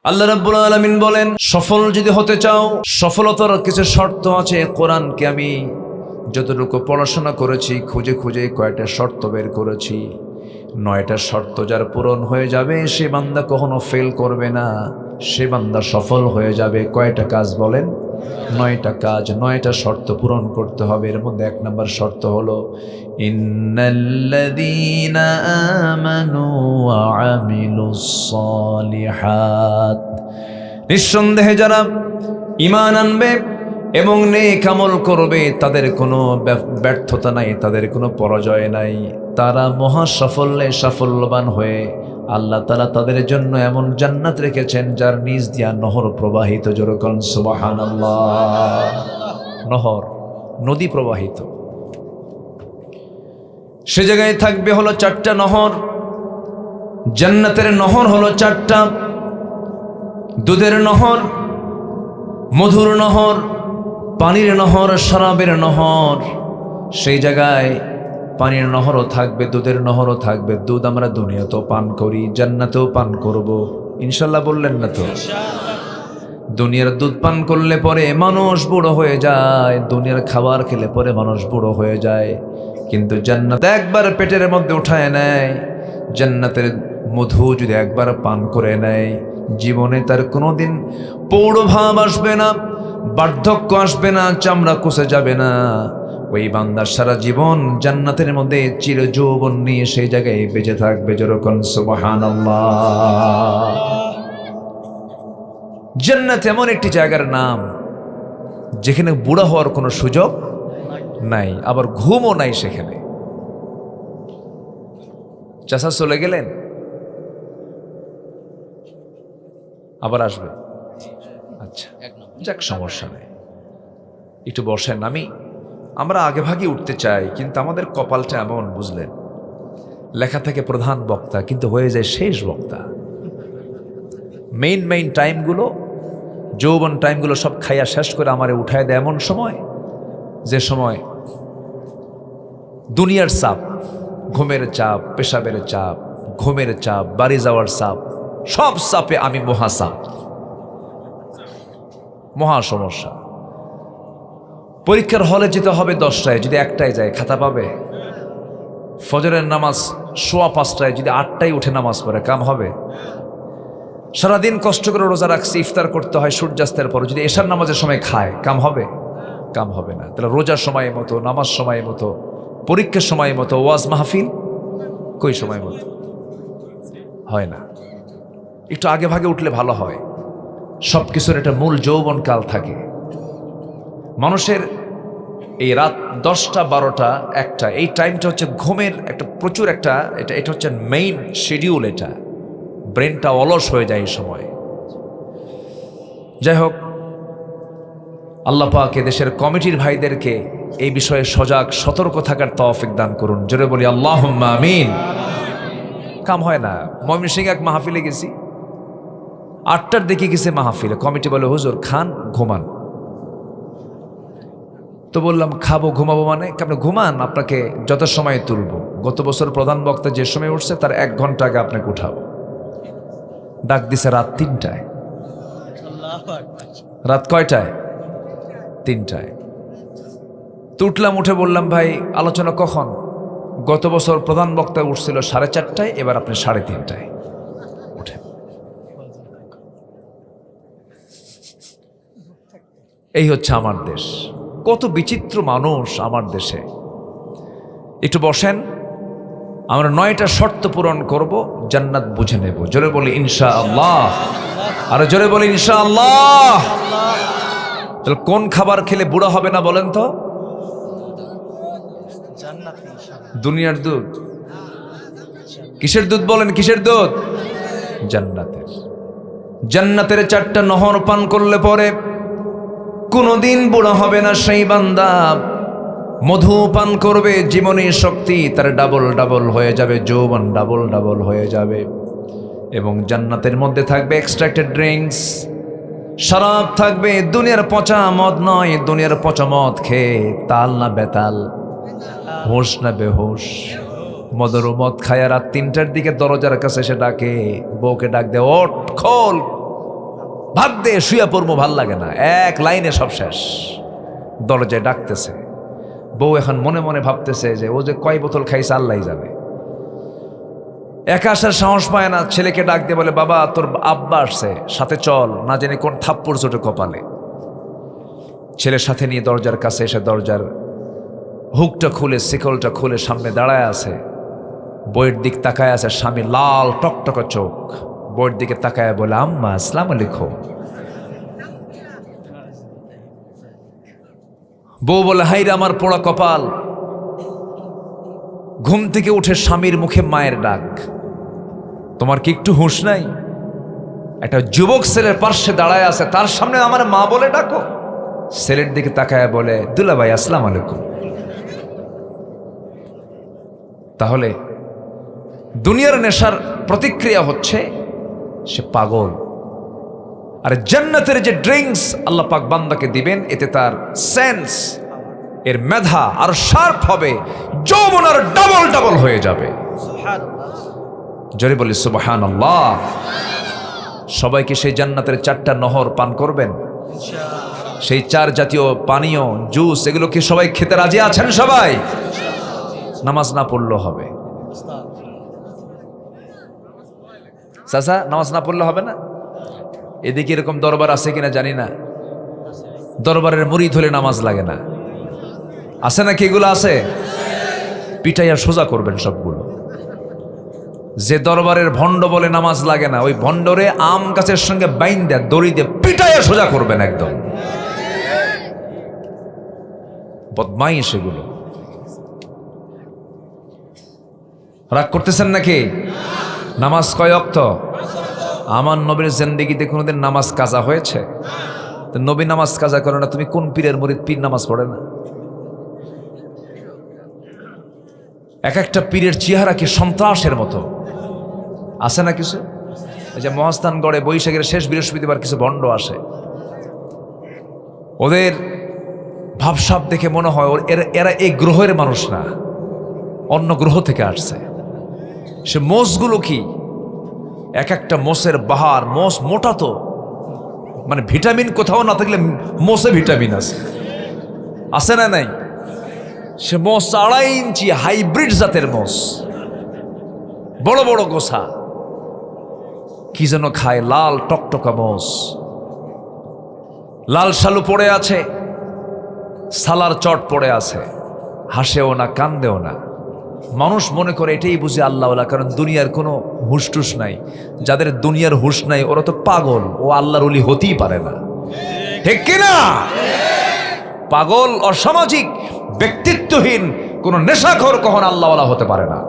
আল্লাহ রাব্বুল আলামিন বলেন, সফল যদি হতে চাও, সফলতার কিছু শর্ত আছে। কোরআনকে আমি যতটুকু পড়াশোনা করেছি, খুঁজে খুঁজে কয়টা শর্ত বের করেছি। 9টা শর্ত যার পূরণ হয়ে যাবে, সে বান্দা কখনো ফেল করবে না, সে বান্দা সফল হয়ে যাবে। কয়টা কাজ বলেন? 9টা কাজ, 9টা শর্ত পূরণ করতে হবে। এর মধ্যে 1 নম্বর শর্ত হলো ইন্নাল্লাযীনা আমানু ওয়া আমিলুস সালিহাত। নিঃসন্দেহে যারা ঈমান আনবে এবং নেক আমল করবে, তাদের কোনো ব্যর্থতা নাই, তাদের কোনো পরাজয় নাই। তারা মহা সাফল্যে সাফল্যবান হয়ে আল্লাহ তাআলা তাদের জন্য এমন জান্নাত রেখেছেন যার নিচ দিয়া নহর প্রবাহিত। যেরকম সুবহানাল্লাহ, নহর, নদী প্রবাহিত। সে জায়গায় থাকবে হলো 4টা নহর। জান্নাতের নহর হলো 4টা। দুধের নহর, মধুর নহর, পানির নহর, শরাবের নহর। সেই জায়গায় পানির নহরও থাকবে, দুধের নহরও থাকবে। দুধ আমরা দুনিয়াতেও পান করি, জান্নাতেও পান করব ইনশাল্লাহ। বললেন না তো? দুনিয়ার দুধ পান করলে পরে মানুষ বুড়ো হয়ে যায়, দুনিয়ার খাবার খেলে পরে মানুষ বুড়ো হয়ে যায়। কিন্তু জান্নাত একবার পেটের মধ্যে উঠায় নেয়, জান্নাতের মধু যদি একবার পান করে নেয়, জীবনে তার কোনোদিন পৌঢ়ভাব আসবে না, বার্ধক্য আসবে না, চামড়া কষে যাবে না। ওই বান্দা সারা জীবন জান্নাতের মধ্যে চিরযৌবন নিয়ে সেই জায়গায় বেঁচে থাকবে। যেরকম সুবহানাল্লাহ। জান্নাত এমন একটি জায়গার নাম যেখানে বুড়া হওয়ার কোনো সুযোগ নাই, আবার ঘুমও নাই সেখানে। চাচা চলে গেলেন, আবার আসবে। আচ্ছা, যাক, সমস্যা নেই, একটু বসেন। আমরা আগে ভাগে উঠতে চাই, কিন্তু আমাদের কপালটা এমন, বুঝলেন, লেখা থেকে প্রধান বক্তা কিন্তু হয়ে যায় শেষ বক্তা। মেইন টাইমগুলো, যৌবন টাইমগুলো সব খাইয়া শেষ করে আমারে উঠায় দেয় এমন সময়, যে সময় দুনিয়ার চাপ, ঘুমের চাপ, পেশাবের চাপ, ঘুমের চাপ, বাড়ি যাওয়ার চাপ, সব চাপে আমি মহাচাপ, মহা সমস্যা। পরীক্ষার হলে যেতে হবে 10টায়, যদি 1টায় যায় খাতা পাবে? ফজরের নামাজ 5:15, যদি 8টায় উঠে নামাজ পড়ে কাম হবে? সারাদিন কষ্ট করে রোজা রাখছি, ইফতার করতে হয় সূর্যাস্তের পর, যদি এশার নামাজের সময় খায় কাম হবে? কাম হবে না। তাহলে রোজার সময় মতো, নামাজ সময় মতো, পরীক্ষার সময় মতো, ওয়াজ মাহফিল কই সময় মতো হয় না। একটু আগে ভাগে উঠলে ভালো হয়। সব কিছুর একটা মূল যৌবন কাল থাকে মানুষের। এই রাত 10টা, 12টা, 1টা, এই টাইমটা হচ্ছে ঘুমের একটা প্রচুর একটা, এটা হচ্ছে মেইন শিডিউল। এটা ব্রেনটা অলস হয়ে যায় এই সময়। যাই হোক, আল্লাহ পাক দেশের কমিটির ভাইদেরকে এই বিষয়ে সজাগ সতর্ক থাকার তৌফিক দান করুন। জোরে বলি আল্লাহুম্মা আমিন। কাম হয় না। ময়মনসিংহে এক মাহফিলে গেছি, 8টার দিকে গেছে মাহফিলে। কমিটি বলে, হুজুর খান, ঘুমান। তো বললাম, খাবো ঘুমাবো মানে? আপনি ঘুমান, আপনাকে যত সময় তুলব। গত বছর প্রধান বক্তা যে সময় উঠছে তার 1 ঘন্টা আগে আপনাকে উঠাবো। ডাক দিছে রাত 3টায়। রাত কয়টায়? 3টায়। তো উঠলাম, উঠে বললাম, ভাই আলোচনা কখন? গত বছর প্রধান বক্তা উঠছিল 4:30টায়, এবার আপনি 3:30টায় উঠেন। এই হচ্ছে আমার দেশ। কত বিচিত্র মানুষ আমার দেশে। একটু বসেন, আমরা 9টা শর্ত পূরণ করব, জান্নাত বুঝে নেব। জোরে বলি ইনশাআল্লাহ। আর জোরে বলি ইনশাআল্লাহ। তাহলে কোন খাবার খেলে বুড়া হবে না বলেন তো? দুনিয়ার দুধ? কিসের দুধ বলেন? কিসের দুধ? জান্নাতের। জান্নাতের 4টা নহর পান করলে পরে কোনদিন বুড়া হবে না সেই বান্দা। মধু পান করবে, জীবনী শক্তি তার ডাবল ডাবল হয়ে যাবে, যৌবন ডাবল ডাবল হয়ে যাবে। এবং জান্নাতের মধ্যে থাকবে এক্সট্রাক্টেড ড্রিঙ্কস, শরাব থাকবে। দুনিয়ার পচা মদ নয়, দুনিয়ার পচা মদ খেয়ে তাল না বেতাল, হোশ না বেহোশ। মদের মদ খায় রাত 3টার দিকে দরজার কাছে এসে ডাকে, বউকে ডাক দে, ওঠ খোল, ভাগ দে, শুয়ে পড়বো, ভাল লাগে না, এক লাইনে সব শেষ। দরজায় ডাকতেছে, বউ এখন মনে মনে ভাবতেছে যে ও যে কয় বোতল খাইছে আল্লাহ জানে। একা আসার সাহস পায় না, ছেলেকে ডাক দিয়ে বলে, বাবা তোর আব্বা আসছে, সাথে চল, না জানি কোন থাপ্পড় চোটে কপালে। ছেলের সাথে নিয়ে দরজার কাছে এসে দরজার হুকটা খুলে, শিকলটা খুলে সামনে দাঁড়ায় আছে। বইয়ের দিক তাকায় আছে, স্বামী লাল টকটকা চোখ, বইয়ের দিকে তাকায় বলে, আম্মা আসসালামু আলাইকুম। বউ বলে, হাইরে আমার পোড়া কপাল। ঘুম থেকে উঠে স্বামীর মুখে মায়ের ডাক, তোমার কি একটু হুঁশ নাই? একটা যুবক ছেলের পার্শ্বে দাঁড়ায় আছে, তার সামনে আমার মা বলে ডাকো। ছেলের দিকে তাকায় বলে, দুলা ভাই আসসালামু আলাইকুম। তাহলে দুনিয়ার নেশার প্রতিক্রিয়া হচ্ছে সে পাগল। আর জান্নাতের যে ড্রিঙ্কস আল্লাহ পাক বান্দাকে দিবেন, এতে তার সেন্স, এর মেধা আর শার্প হবে, যৌবন আর ডাবল ডাবল হয়ে যাবে। জোরে বলি সুবহানাল্লাহ। সবাইকে সেই জান্নাতের 4টা নহর পান করবেন, সেই 4 জাতীয় পানীয়, জুস, এগুলো কি সবাই খেতে রাজি আছেন? সবাই নামাজ না পড়লেও হবে। চাচা, নামাজ না পড়লে হবে না? এদিকে এরকম দরবার আছে কিনা জানি না, দরবারের মুরিদ হলে নামাজ লাগে না, আছে নাকি? এগুলো আছে, পিটাইয়া সোজা করবেন সবগুলো। যে দরবারের ভণ্ড বলে নামাজ লাগে না, ওই ভণ্ডরে আম গাছের সঙ্গে বাইন দেয়, দড়ি দিয়ে পিটাইয়া সোজা করবেন একদম। বদমাইশ সেগুলো। রাগ করতেছেন নাকি? নামাজ কয় ওয়াক্ত? আমার নবীর জিন্দেগিতে কোনোদিন নামাজ কাজা হয়েছে? তো নবী নামাজ কাজা করে না, তুমি কোন পীরের মুরিদ? পীর নামাজ পড়ে না। এক একটা পীরের চেহারা কি সন্ত্রাসের মতো, আছে না কিছু? এই যে মহাস্থানগড়ে বৈশাখের শেষ বৃহস্পতিবার কিছু ভণ্ড আসে, ওদের ভাবসাব দেখে মনে হয় এরা এই গ্রহের মানুষ না, অন্য গ্রহ থেকে আসছে। সে মোষগুলো কি এক একটা মোষের বাহার, মোষ মোটা তো, মানে ভিটামিন কোথাও না থাকলে মোষে ভিটামিন আছে না নাই? সে মোষ 2.5 ইঞ্চি হাইব্রিড জাতের মোষ, বড় বড় গোছা, কি যেন খায়, লাল টকটকা মোষ, লাল শালু পড়ে আছে, সালার চট পড়ে আছে, হাসেও না কান্দেও না। মানুষ মনে করে এটাই বুঝে আল্লাহওয়ালা, কারণ দুনিয়ার কোনো হুশটুস নাই। যাদের দুনিয়ার হুশ নাই ওরা তো পাগল, ও আল্লাহর ওলি হতেই পারে না, ঠিক কিনা? পাগল, অসামাজিক, ব্যক্তিত্বহীন, কোন নেশাখোর কখনো আল্লাহওয়ালা হতে পারে না।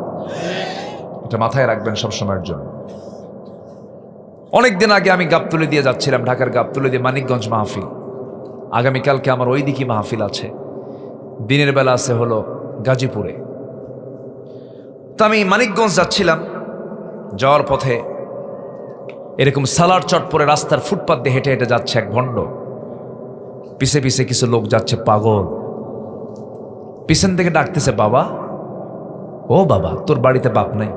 এটা মাথায় রাখবেন সব সময়ের জন্য। অনেকদিন আগে আমি গাবতলী দিয়ে যাচ্ছিলাম, ঢাকার গাবতলী দিয়ে মানিকগঞ্জ মাহফিল। আগামীকালকে আমার ওই দিকে মাহফিল আছে, দিনের বেলা আছে হলো গাজীপুরে। তো আমি মানিকগঞ্জ যাচ্ছিলাম, যাওয়ার পথে এরকম সালার চট পরে রাস্তার ফুটপাত দিয়ে হেঁটে হেঁটে যাচ্ছে এক ভণ্ড, পিছে পিছে কিছু লোক যাচ্ছে পাগল। পিছন থেকে ডাকতেছে, বাবা, ও বাবা, তোর বাড়িতে বাপ নাই?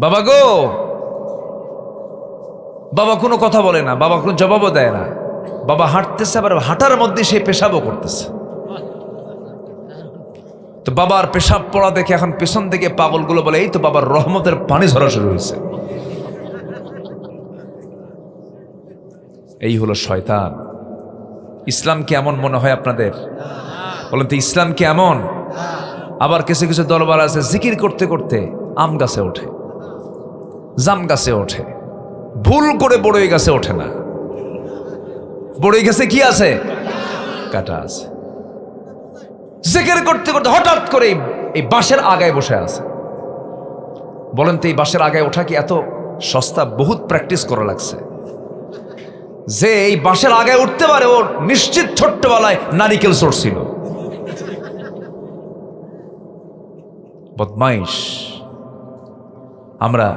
বাবা গো। বাবা কোনো কথা বলে না, বাবা কোনো জবাবও দেয় না। বাবা হাঁটতেছে, আবার হাঁটার মধ্যে সে পেশাবও করতেছে। তো বাবার পেশাব পড়া দেখে এখন পেছন থেকে পাগলগুলো বলে, এই তো বাবার রহমতের পানি ঝরা শুরু হয়েছে। এই হলো শয়তান। ইসলাম কি এমন মনে হয় আপনাদের? বলেন তো, ইসলাম কি এমন? আবার কিছু কিছু দরবার আছে, জিকির করতে করতে আম গাছে ওঠে, জাম গাছে ওঠে, ভুল করে বড়ই গাছে ওঠে না। বড়ই গাছে কি আছে? কাটা আছে। জিকির করতে করতে হঠাৎ করে এই বাঁশের আগায় বসে আছে। বলেন তো, এই বাঁশের আগায় ওঠা কি এত সস্তা? বহুত প্র্যাকটিস করা লাগছে। যে এই বাঁশের আগায় উঠতে পারে, ওর নিশ্চিত ছোট্টবেলায় নারিকেল চড়ছিল। বদমাইশ। আমরা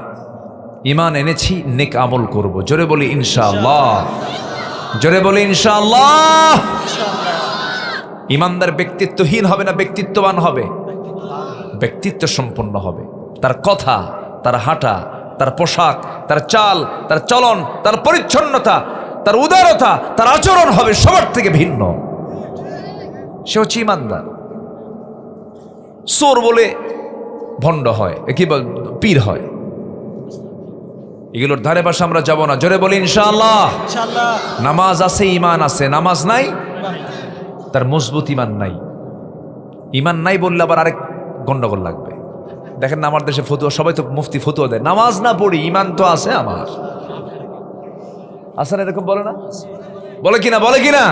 ঈমান এনেছি, নেক আমল করব। জোরে বলি ইনশাআল্লাহ, জোরে বলি ইনশাআল্লাহ। ঈমানদার ব্যক্তিত্বহীন হবে না, ব্যক্তিত্ববান হবে, ব্যক্তিত্ব সম্পন্ন হবে। তার কথা, তার হাঁটা, তার পোশাক, তার চাল, তার চলন, তার পরিচ্ছন্নতা, তার উদারতা, তার আচরণ হবে সবার থেকে ভিন্ন। সে হচ্ছে ইমানদার। চোর বলে ভণ্ড হয়, কি বল, পীর হয়, এগুলোর ধারে পাশে আমরা যাব না। জোরে বলি ইনশাআল্লাহ। নামাজ আছে, ইমান আছে, নামাজ নাই, তার মজবুত ইমান নাই। ইমান নাই বললে আবার আরেক গন্ডগোল লাগবে। দেখেন না, আমার দেশে ফতুয়া, সবাই তো মুফতি ফতুয়া দেয়, নামাজ না পড়ি ইমান তো আছে আমার। আছে না এরকম? বলে না, বলে কিনা, বলে কিনা,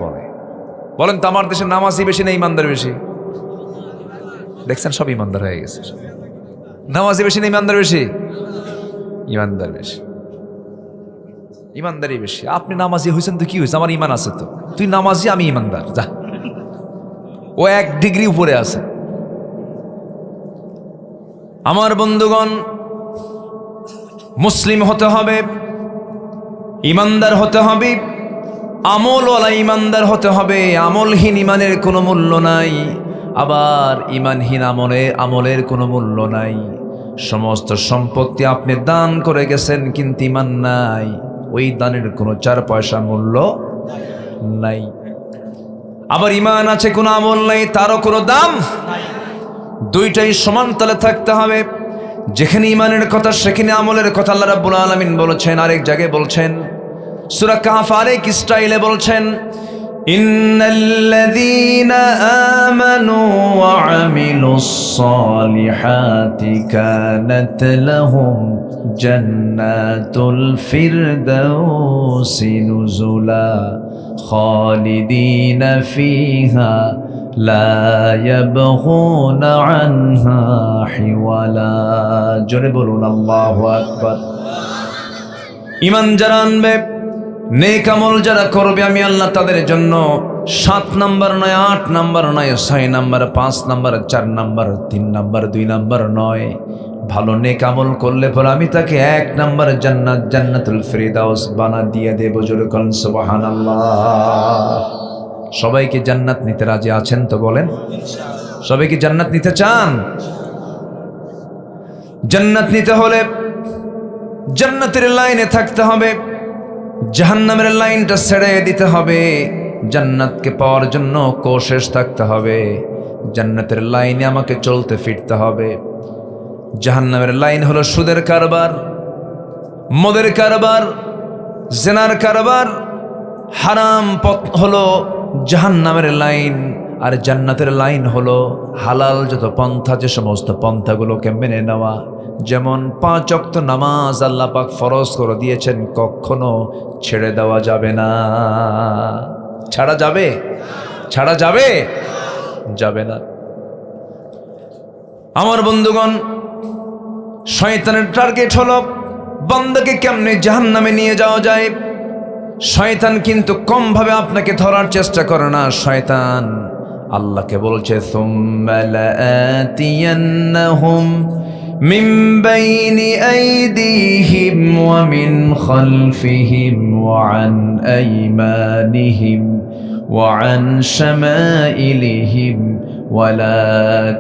বলে। বলেন তো আমার দেশে নামাজই বেশি না ইমানদার বেশি? দেখছেন সব ইমানদার হয়ে গেছে। নামাজই বেশি না ইমানদার বেশি? ইমানদার বেশি, ইমানদারই বেশি। আপনি নামাজি হয়েছেন তো কি হয়েছে, আমার ইমান আছে তো। তুই নামাজি, আমি ইমানদার, যা। ও 1 ডিগ্রি উপরে আছে। আমার বন্ধুগণ, মুসলিম হতে হবে, ইমানদার হতে হবে, আমলওয়ালা ইমানদার হতে হবে। আমলহীন ইমানের কোনো মূল্য নাই, আবার ইমানহীন আমলের কোনো মূল্য নাই। সমস্ত সম্পত্তি আপনি দান করে গেছেন কিন্তু ইমান নাই, ওই দানের কোনো 4 পয়সা মূল্য নাই। আবার ইমান আছে, কোনো আমল নাই, তারও কোনো দাম নাই। দুইটাই সমান তালে থাকতে হবে। যেখানে ইমানের কথা সেখানে আমলের কথা আল্লাহ রাব্বুল আলামিন বলেছেন। আরেক জায়গায় বলছেন, সূরা কাহফ আরেক স্টাইলে বলছেন, ইন্নাল্লাযীনা আমানু ওয়া আমিলুস সালিহাতি কানাত লাহুম জান্নাতুল ফিরদাউসি নুজুলা খালিদিনা ফিহা লা ইয়াবগুনা আনহা হিওয়ালা। জোরে বলুন আল্লাহু আকবার। ঈমান যারা আনবে, নেক আমল যারা করবে, আমি আল্লাহ তাদের জন্য 7 নাম্বার নয়, 8 নাম্বার নয়, 6 number, 5 number, 4 number, 3 number, 2 number নয়, ভালো নেক আমল করলে পরে আমি তাকে 1 নাম্বার জান্নাত, জান্নাতুল ফিরদাউস বানা দিয়ে দেব। জোরে বলেন সুবহানাল্লাহ। সবাইকে জান্নাত নিতে রাজি আছেন তো? বলেন, সবাই কি জান্নাত নিতে চান? জান্নাত নিতে হলে জান্নাতের লাইনে থাকতে হবে, জাহান্নামের লাইনটা ছেড়ে দিতে হবে। জান্নাতকে পাওয়ার জন্য কোশিশ থাকতে হবে। জান্নাতের লাইনে আমাকে চলতে ফিরতে হবে। জাহান্নামের লাইন হলো সুদের কারবার, মদের কারবার, জেনার কারবার, হারাম পথ হলো জাহান্নামের লাইন। আর জান্নাতের লাইন হলো হালাল যত পন্থা, যে সমস্ত পন্থাগুলোকে মেনে নেওয়া। যেমন 5 ওয়াক্ত নামাজ আল্লাহ পাক ফরজ করে দিয়েছেন, কখনো ছেড়ে দেওয়া যাবে না। ছাড়া যাবে? ছাড়া যাবে? যাবে না। আমার বন্ধুগণ, শয়তানের টার্গেট হলো বান্দাকে কেমনে জাহান্নামে নিয়ে যাওয়া যায়। শয়তান কিন্তু কম ভাবে আপনাকে ধরার চেষ্টা করে না। শয়তান আল্লাহকে বলছে, সুম্মা লাআতিয়ান্নাহুম মিন বাইনি আইদিহিম ওয়া মিন খালফিহিম ওয়া আন আইমানিহিম ওয়া আন শামাইলিহিম ওয়া লা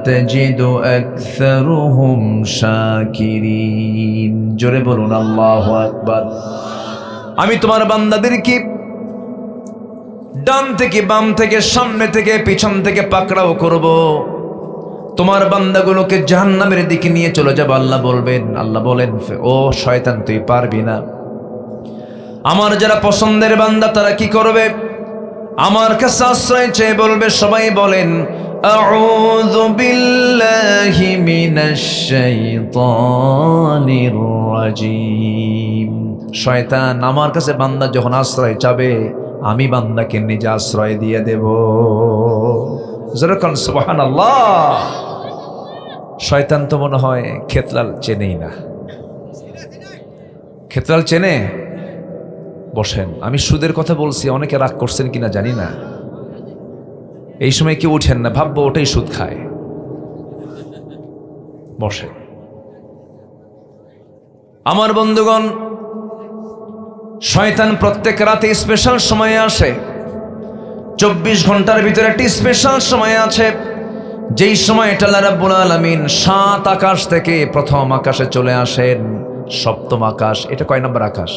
তাজিদু আকসারুহুম শাকিরিন। জোরে বলুন আল্লাহু আকবার। আমি তোমার বান্দাদেরকে ডান থেকে বাম থেকে, সামনে থেকে পিছন থেকে পাকড়াও করব। তোমার বান্দাগুলোকে জাহান্নামের দিকে নিয়ে চলে যাবে। আল্লাহ বলবেন, আল্লাহ বলেন, ও শয়তান তুই পারবি না। আমার যারা পছন্দের বান্দা তারা কি করবে? আমার কাছে আশ্রয় চেয়ে বলবে। সবাই বলেন, আউযু বিল্লাহি মিনাশ শাইতানির রাজিম। শয়তান আমার কাছে বান্দা যখন আশ্রয় চাবে, আমি বান্দাকে নিজে আশ্রয় দিয়ে দেব। যেরকম সুবহানাল্লাহ। শয়তান তো মনে হয় খেতলাল চেনেই না। খেতলাল চেনে? বসেন, আমি সুদের কথা বলছি, অনেকে রাগ করছেন কিনা জানি না। এই সময় কেউ উঠেন না, ভাববো ওটাই সুদ খায়। বসেন। আমার বন্ধুগণ, শয়তান প্রত্যেক রাতে স্পেশাল সময়ে আসে। 24 ঘন্টার ভিতরে একটি স্পেশাল সময় আছে যেই সময় এটা আল্লাহ রাব্বুল আলামিন 7 আকাশ থেকে প্রথম আকাশে চলে আসেন, সপ্তম আকাশ, এটা কয় নম্বর আকাশ?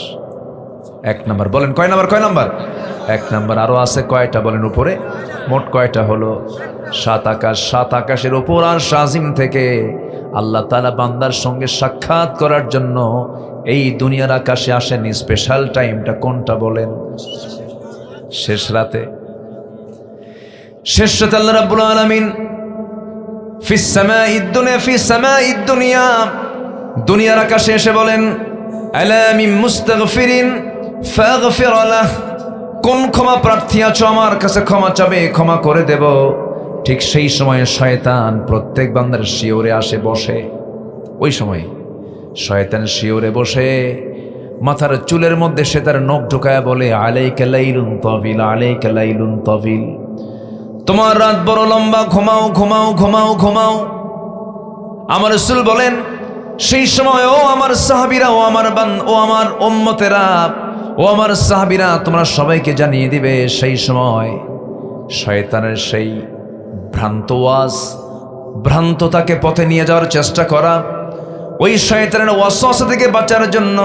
1 নম্বর। বলেন কয় নম্বর? 1 নম্বর। আরো আছে কয়টা বলেন উপরে? মোট কয়টা হলো? 7 আকাশ। 7 আকাশের উপর আর শাজিম থেকে আল্লাহ তাআলা বান্দার সঙ্গে সাক্ষাৎ করার জন্য এই দুনিয়ার আকাশে আসেন। স্পেশাল টাইমটা কোনটা বলেন? শেষ রাতে। শেষ রাতে আল্লাহ রাব্বুল আলামিন ফিস সামাঈদ দুনিয়া, দুনিয়ার আকাশে এসে বলেন, আলা মিন মুস্তাগফিরিন ফাগফির লাহ, কোন ক্ষমা প্রার্থী আছো আমার কাছে ক্ষমা চাবে, ক্ষমা করে দেব। ঠিক সেই সময়ে শয়তান প্রত্যেক বান্দার শিওরে আসে বসে। ওই সময় শয়তান শিওরে বসে মাথার চুলের মধ্যে সে তার নখ ঢুকায়া বলে, আলাইকা লাইলুন তাবিল, আলাইকা লাইলুন তাবিল, তোমার রাত বড় লম্বা, ঘুমাও ঘুমাও ঘুমাও ঘুমাও। আমার রাসূল বলেন, সেই সময় ও আমার সাহাবীরা, ও আমার উম্মতেরা, ও আমার সাহাবীরা, তোমরা সবাইকে জানিয়ে দিবে সেই সময় শয়তানের সেই ভ্রান্ত তাকে পথে নিয়ে যাওয়ার চেষ্টা করা, ওই শয়তানের ওয়াসওয়াসা থেকে বাঁচার জন্য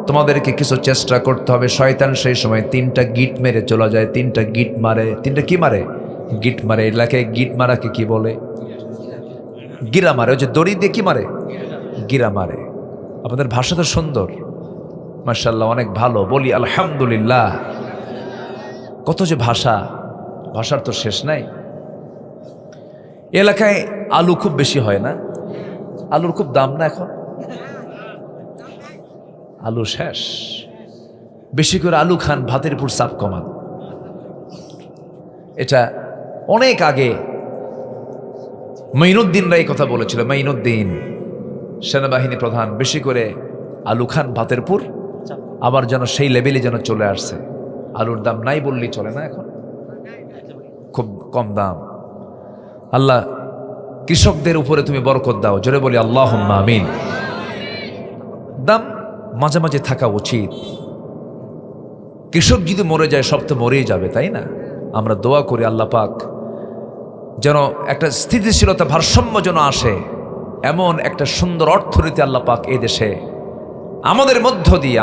তোমাদেরকে কিছু চেষ্টা করতে হবে। শয়তান সেই সময় 3টা গিট মেরে চলে যায়। 3টা গিট মারে। 3টা কি মারে? গিট মারে। এলাকায় গিট মারাকে কি বলে? গিরা মারে। ওই যে দড়ি দিয়ে কি মারে? গিরা মারে। আপনাদের ভাষা তো সুন্দর, মাশাআল্লাহ, অনেক ভালো। বলি আলহামদুলিল্লাহ। কত যে ভাষার তো শেষ নাই। এলাকায় আলু খুব বেশি হয় না? আলুর খুব দাম না এখন? আলু শেষ। বেশি করে আলু খান, ভাতের উপর চাপ কমান। এটা অনেক আগে মাইনুদ্দিনরা এই কথা বলেছিল। মাইনুদ্দিন সেনাবাহিনী প্রধান, বেশি করে আলু খান, ভাতের উপর, আবার যেন সেই লেভেলে যেন চলে আসছে। আলুর দাম নাই বললেই চলে না, এখন খুব কম দাম। আল্লাহ কৃষকদের উপরে তুমি বরকত দাও, জোরে বলি আল্লাহুম্মা আমিন। দাম মাঝে মাঝে থাকা উচিত। কৃষক যদি মরে যায় সব তো মরেই যাবে, তাই না? আমরা দোয়া করি আল্লাহ পাক যেন একটা স্থিতিশীলতা, ভারসাম্য যেন আসে, এমন একটা সুন্দর অর্থনীতি আল্লাহ পাক এই দেশে আমাদের মধ্য দিয়ে,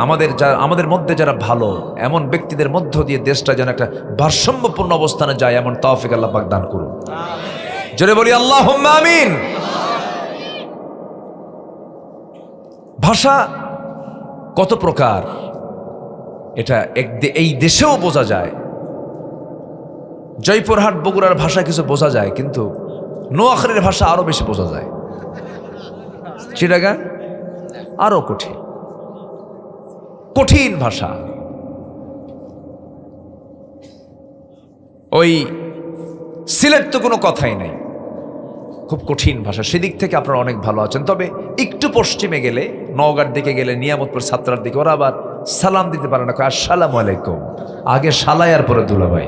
আমাদের মধ্যে যারা ভালো এমন ব্যক্তিদের মধ্য দিয়ে দেশটা যেন একটা ভারসাম্যপূর্ণ অবস্থানে যায়, এমন তৌফিক আল্লাহ পাক দান করুন। জোরে বলি আল্লাহুম্মা আমিন। ভাষা কত প্রকার এটা এই দেশেও বোঝা যায়। জয়পুরহাট বগুড়ার ভাষা কিছু বোঝা যায়, কিন্তু নোয়াখালীর ভাষা আরো বেশি বোঝা যায়। চিটাগাং আরো কঠিন ভাষা। ওই সিলেট তো কোনো কথাই নাই, খুব কঠিন ভাষা। সেদিক থেকে আপনারা অনেক ভালো আছেন। তবে একটু পশ্চিমে গেলে, নওগাঁর দিকে গেলে, নিয়ামতপুর ছাত্রার দিকে, ওরা আবার সালাম দিতে পারে না, আসসালামু আলাইকুম। আগে সালায়ার পরে দুলাভাই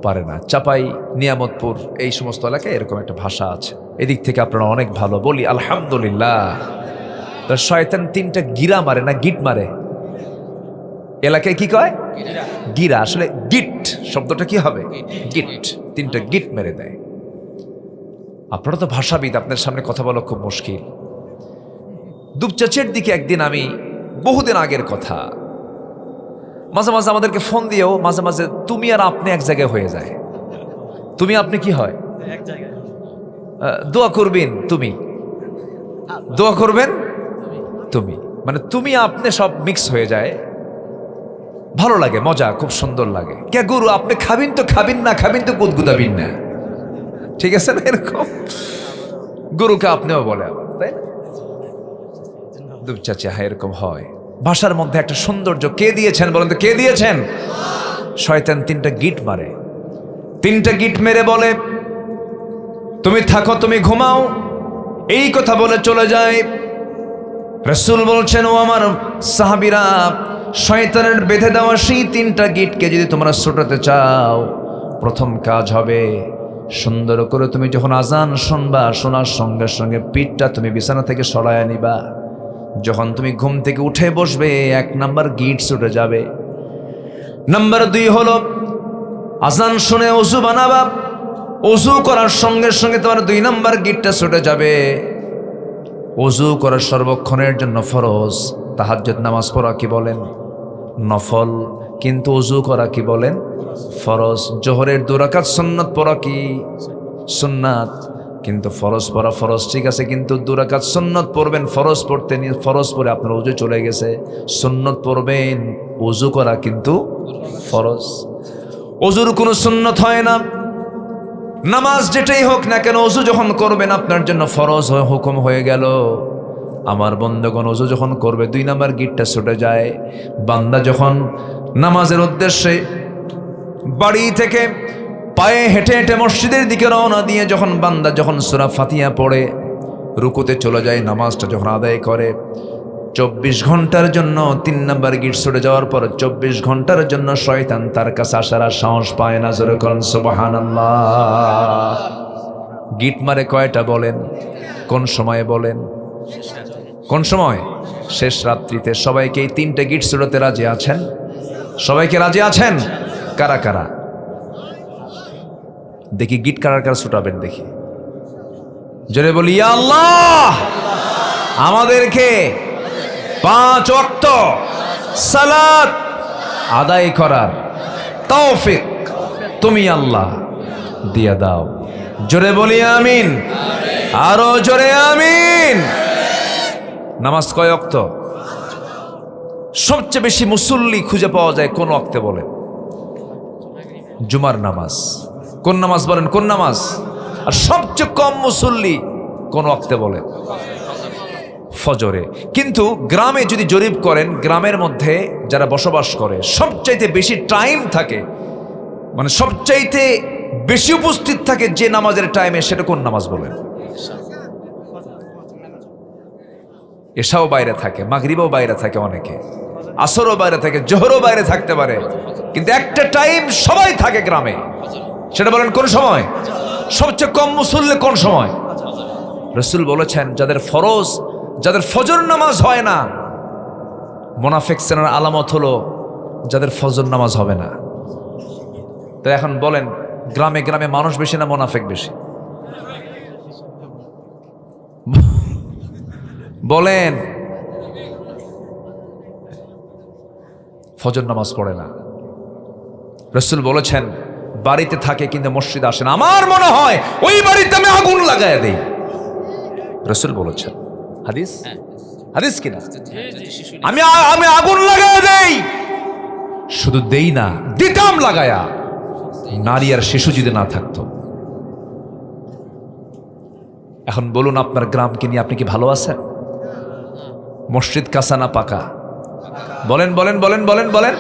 পারে না। চাপাই, নিয়ামতপুর, এই সমস্ত এলাকায় এরকম একটা ভাষা আছে। এদিক থেকে আপনারা অনেক ভালো। বলি আলহামদুলিল্লাহ। শয়তান 3টা গিরা মারে না গিট মারে? এলাকায় কি কয়? গিরা। আসলে গিট শব্দটা কি হবে? গিট। 3টা গিট মেরে দেয়। আপনারা তো ভাষাবিদ, আপনার সামনে কথা বলা খুব মুশকিল। দুপচাচের দিকে একদিন, আমি বহুদিন আগের কথা, মাঝে মাঝে আমাদেরকে ফোন দিয়েও মাঝে মাঝে তুমি আর আপনি এক জায়গায় হয়ে যায়। তুমি আপনি কি হয়? এক জায়গায়। দোয়া করবেন তুমি, দোয়া করবেন তুমি, মানে তুমি আপনি সব মিক্স হয়ে যায়। ভালো লাগে, মজা, খুব সুন্দর লাগে। কে গুরু, আপনি খাবেন তো খাবেন, না খাবেন তো গুদগুদাবিন না, ঠিক আছে না? এরকম গুরুকে আপনিও বলে আবার, তাই না? দুপচাচা, হ্যাঁ এরকম হয়। ভাষার মধ্যে একটা সৌন্দর্য কে দিয়েছেন বলেন তো? কে দিয়েছেন? শয়তান 3টা গিট মারে। 3টা গিট মেরে বলে, তুমি থাকো, তুমি ঘুমাও, এই কথা বলে চলে যায়। রাসূল বলছেন, ও আমার সাহাবীরা, শয়তানের বেঁধে দেওয়া সেই 3টা গিটকে যদি তোমরা ছুটাতে চাও, প্রথম কাজ হবে সুন্দর করে তুমি যখন আজান শুনবা, শোনার সঙ্গে সঙ্গে পিঠটা তুমি বিছানা থেকে সরায় নিবা। যখন তুমি ঘুম থেকে উঠে বসবে, 1 নাম্বার গিট ছুটে যাবে। নাম্বার 2 হলো আজান শুনে ওযু বানাবা। ওযু করার সঙ্গে সঙ্গে তোমার 2 নাম্বার গিটটা ছুটে যাবে। ওযু করার সর্বক্ষণের জন্য ফরজ। তাহাজ্জুদ নামাজ পড়া কি বলেন? নফল। কিন্তু ওযু করা কি বলেন? ফরজ। জোহরের 2 রাকাত সুন্নাত পড়া কি? সুন্নাত। কিন্তু ফরজ পড়া ফরজ, ঠিক আছে, কিন্তু 2 রাকাত সুন্নাত পড়বেন। ফরজ পড়তে নিয়ে ফরজ পড়ে আপনার ওযু চলে গেছে, সুন্নাত পড়বেন। ওযু করা কিন্তু ফরজ। ওযুর কোনো সুন্নাত হয় না। নামাজ যেটাই হোক না কেন, ওযু যখন করবেন আপনার জন্য ফরজ হুকুম হয়ে গেল। আমার বন্দেগণ ওযু যখন করবে 2 নাম্বার গিটটা ছুটে যায়। বান্দা যখন নামাজের উদ্দেশ্যে বাড়ি থেকে পায়ে হেঁটে হেঁটে মসজিদের দিকে রওনা দিয়ে যখন সূরা ফাতিহা পড়ে রুকুতে চলে যায়, নামাজটা যখন আদায় করে, 24 ঘন্টার জন্য 3 নাম্বার গিট ছুটে যাওয়ার পর 24 ঘন্টার জন্য শয়তান তার কাছে আসার আর সাহস পায় না। জোরে করুন সুবহানাল্লাহ। গিট মারে কয়টা বলেন? কোন সময়ে বলেন? কোন সময়? শেষ রাত্রিতে। সবাইকে এই 3টে গিট ছুটাতে রাজি আছেন? সবাইকে রাজি আছেন? কারা কারা? দেখি গিট কারা কারা ছুটাবেন দেখি। জোরে বলি ইয়া আল্লাহ, আমাদেরকে 5 ওয়াক্ত সালাত আদায় করার তৌফিক তুমি আল্লাহ দিয়া দাও। জোরে বলি আমিন। আরো জোরে আমিন। নামাজ কয় ওয়াক্ত? সবচেয়ে বেশি মুসল্লি খুঁজে পাওয়া যায় কোন ওয়াক্তে বলেন? জুমার নামাজ। কোন নামাজ বলেন? কোন নামাজ? আর সবচেয়ে কম মুসল্লি কোন ওয়াক্তে বলেন? ফজরে। কিন্তু গ্রামে যদি জরিপ করেন, গ্রামের মধ্যে যারা বসবাস করে সবচাইতে বেশি টাইম থাকে, মানে সবচাইতে বেশি উপস্থিত থাকে যে নামাজের টাইমে, সেটা কোন নামাজ বলেন? এশাও বাইরে থাকে, মাগরিবও বাইরে থাকে, অনেকে আসরও বাইরে থাকে, জোহরও বাইরে থাকতে পারে, কিন্তু একটা টাইম সবাই থাকে গ্রামে, সেটা বলেন কোন সময়? সবচেয়ে কম মুসল্লি কোন সময়? রাসূল বলেছেন যাদের ফজর নামাজ হয় না, মুনাফিক শ্রেণীর আলামত হলো যাদের ফজর নামাজ হবে না। তো এখন বলেন, গ্রামে গ্রামে মানুষ বেশি না মুনাফিক বেশি? বলেন। ফজর নামাজ পড়ে না। রাসূল বলেছেন বাড়িতে থাকে কিন্তু মসজিদে আসে না। আমার মনে হয় ওই বাড়িতে আমি আগুন লাগায় দেই। রাসূল বলেছেন, হাদিস হাদিস কিনা, আমি আগুন লাগায় দেই। শুধু দেই না, দিতাম লাগায়া, নারী আর শিশু যদি না থাকতো। এখন বলুন, আপনার গ্রামকে নিয়ে আপনি কি ভালো আছেন? মসজিদ কাঁচা না পাকা? বলেন বলেন বলেন বলেন বলেন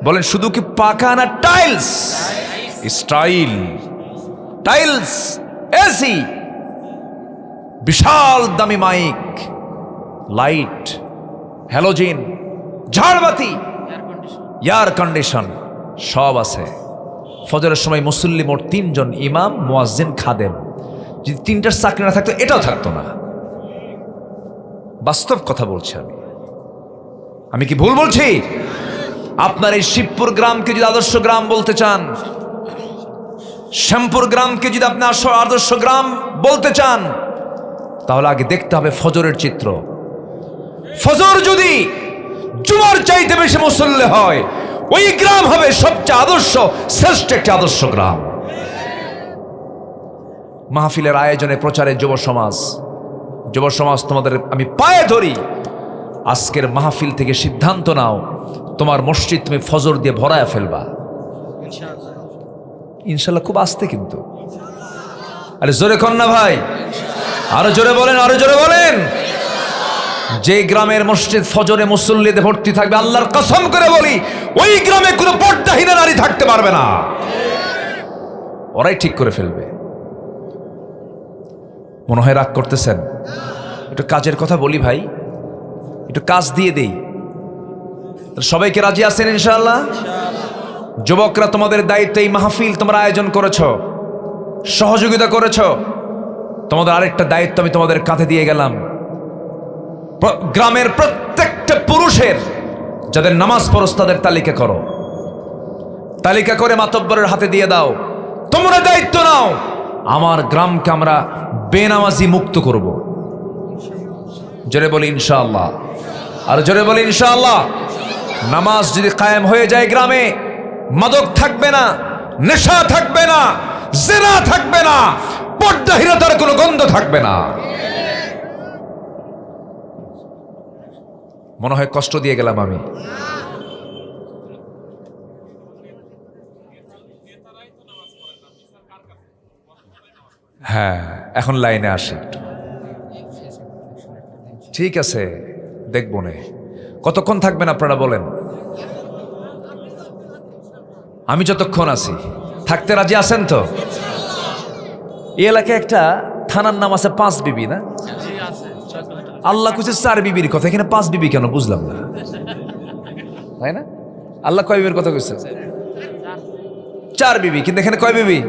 বলেন। শুধু কি পাকা না টাইলস? স্টাইল, টাইলস, এসি, বিশাল দামি মাইক, লাইট, হ্যালোজিন, ঝাড়বাতি, এয়ার কন্ডিশন সব আছে। ফজরের সময় মুসল্লি মোট 3 জন, ইমাম, মুয়াজ্জিন, খাদেম। যদি 3টার চাকরি না থাকতো এটাও থাকতো না। বাস্তব কথা বলছি আমি কি ভুল বলছি? আপনার এই শিবপুর গ্রামকে যদি আদর্শ গ্রাম বলতে চান, শ্যামপুর গ্রামকে যদি আপনি আদর্শ গ্রাম বলতে চান, তাহলে আগে দেখতে হবে ফজরের চিত্র। ফজর যদি জুমার চাইতে বেশি মুসল্লি হয়, ওই গ্রাম হবে সবচেয়ে আদর্শ, শ্রেষ্ঠ একটি আদর্শ গ্রাম। মাহফিলের আয়োজনে, প্রচারে যুব সমাজ তোমাদের আমি পায়ে ধরি, আজকের মাহফিল থেকে সিদ্ধান্ত নাও, তোমার মসজিদ তুমি ফজর দিয়ে ভরায়া ফেলবা ইনশাল্লাহ। খুব আস্তে কিন্তু, আরে জোরে কর না ভাই, আরো জোরে বলেন, আরো জোরে বলেন। যে গ্রামের মসজিদ ফজরে মুসল্লিতে ভর্তি থাকবে, আল্লাহর কসম করে বলি, ওই গ্রামে কোনো পর্দাহীনা নারী থাকতে পারবে না। ওরাই ঠিক করে ফেলবে। মনে হয় রাগ করতেছেন? একটু কাজের কথা বলি ভাই, একটু কাজ দিয়ে দেই। সবাইকে রাজি আছেন ইনশাআল্লাহ? যুবকরা, তোমাদের দায়িত্ব, এই মাহফিল তোমরা আয়োজন করেছ, সহযোগিতা করেছ, তোমাদের আরেকটা দায়িত্ব আমি তোমাদের কাঁধে দিয়ে গেলাম। গ্রামের প্রত্যেকটা পুরুষের যাদের নামাজ পড়স তাদের তালিকা করো, তালিকা করে মাতব্বরের হাতে দিয়ে দাও। তোমরা দায়িত্ব নাও, আমার গ্রামকে আমরা বেনামাজি মুক্ত করব। জোরে বলি ইনশাআল্লাহ, আর জোরে বলি ইনশাআল্লাহ। নামাজ যদি কায়েম হয়ে যায় গ্রামে, মাদক থাকবে না, নেশা থাকবে না, জিনা থাকবে না, পর্দাহীনতার কোনো গন্ধ থাকবে না। মনে হয় কষ্ট দিয়ে গেলাম আমি। হ্যাঁ, এখন লাইনে আসে একটু। ঠিক আছে, দেখবো নে। কতক্ষণ থাকবেন আপনারা বলেন? আমি যতক্ষণ আছি থাকতে রাজি আছেন তো? এই এলাকায় একটা থানার নাম আছে 5 বিবি, না? আল্লাহ কইছে 4 বিবির কথা, এখানে 5 বিবি কেন বুঝলাম না, তাই না? আল্লাহ কয় বিবির কথা কইছে? 4 বিবি, কিন্তু এখানে কয় বিবি?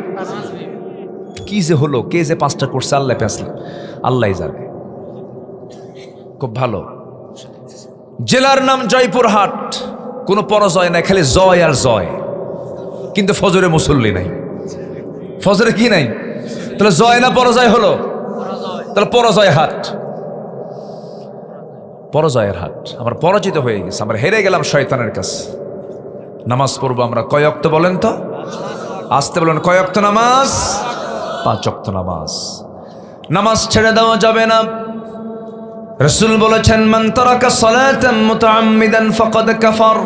কি যে হলো, কে যে 5টা করছে আল্লাহ পেছলে আল্লাহ জানে। খুব ভালো। জেলার নাম জয়পুরহাট, কোনো পরাজয় নাই, খালি জয় আর জয়, কিন্তু ফজরে মুসল্লি নাই। ফজরে কি নাই? তাহলে জয় না পরাজয় হলো? তাহলে পরাজয় হাট, পরাজয়ের হাট। আমরা পরাজিত হয়ে গেছি, আমরা হেরে গেলাম শয়তানের কাছে। নামাজ পড়বো আমরা কয় ওয়াক্ত বলেন তো? আসতে বলেন, কয় ওয়াক্ত নামাজ? 5 ওয়াক্ত নামাজ। নামাজ ছেড়ে দেওয়া যাবে না। রাসূল বলেছেন, মান তারাকা সালাতান মুতাআম্মিদান ফাকাদ কাফার।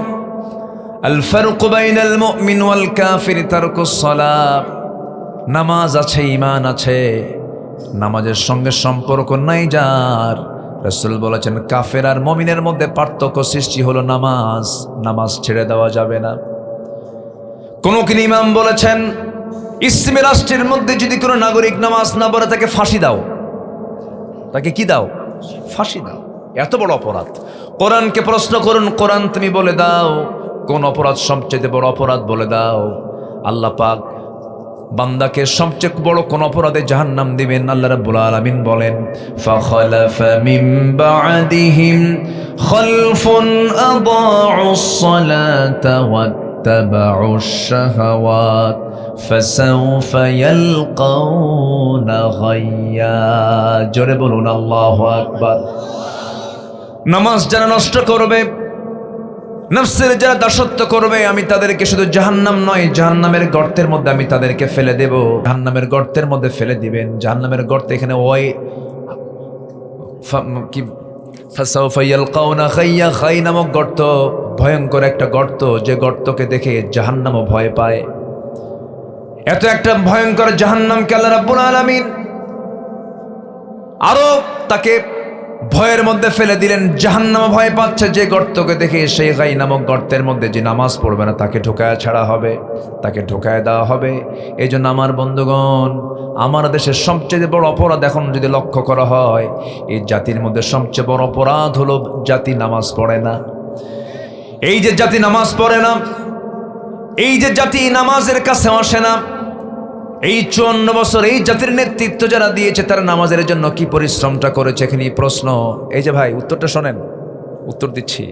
আল ফারকু বাইনাল মুমিন ওয়াল কাফির তারকুস সালাত। নামাজ আছে, ঈমান আছে, নামাজের সঙ্গে সম্পর্ক নাই যার, রাসূল বলেছেন কাফের আর মুমিনের মধ্যে পার্থক্য সৃষ্টি হলো নামাজ। নামাজ ছেড়ে দেওয়া যাবে না। কোন ইমাম বলেছেন, ইসলামী রাষ্ট্রের মধ্যে যদি কোনো নাগরিক নামাজ না পড়ে তাকে ফাঁসি দাও। তাকে কি দাও? ফাঁসি দাও। এত বড় অপরাধ। কোরআনকে প্রশ্ন করুন, কোরআন তুমি বলে দাও কোন অপরাধ সবচেয়ে বড় অপরাধ, বলে দাও। আল্লাহ পাক বান্দাকে সবচেয়ে বড় কোন অপরাধে জাহান্নাম দিবেন? আল্লাহ রাব্বুল আলামিন বলেন, ফাখালাফা মিন বা'দিহিম খালফুন আদাউস সালাতা ওয়াত্তাবাউশ শাহাওয়াত ফাসাউফা ইয়ালকাউনা গায়্যা। জোরে বলুন আল্লাহু আকবার। নামাজ যারা নষ্ট করবে, নফসের যারা দাসত্ব করবে, আমি তাদেরকে শুধু জাহান্নাম নয়, জাহান্নামের গর্তের মধ্যে আমি তাদেরকে ফেলে দেব। জাহান্নামের গর্তের মধ্যে ফেলে দিবেন। জাহান্নামের গর্তে এখানে ওই কি ফাসাউফা ইয়ালকাউনা গায়্যা, গায় নামক গর্ত, ভয়ঙ্কর একটা গর্ত, যে গর্তকে দেখে জাহান্নামও ভয় পায়। এত একটা ভয়ঙ্কর জাহান্নামকে আল্লাহ রাব্বুল আলামিন আরো তাকে ভয়ের মধ্যে ফেলে দিলেন। জাহান্নাম ভয় পাচ্ছে যে গর্তকে দেখে, সেই গাই নামক গর্তের মধ্যে যে নামাজ পড়বে না তাকে ঢোকায় ছাড়া হবে, তাকে ঢোকায় দেওয়া হবে। এই জন্য আমার বন্ধুগণ, আমার দেশের সবচেয়ে বড় অপরাধ এখন যদি লক্ষ্য করা হয়, এই জাতির মধ্যে সবচেয়ে বড় অপরাধ হলো জাতি নামাজ পড়ে না। এই যে জাতি নামাজ পড়ে না, এই যে জাতি নামাজের কাছে আসে না, এই 54 বছর এই জাতির নেতৃত্ব যারা দিয়েছে তারা নামাজের জন্য কি পরিশ্রমটা করেছে, এখানে প্রশ্ন। এই যে ভাই উত্তরটা শোনেন, উত্তর দিচ্ছি।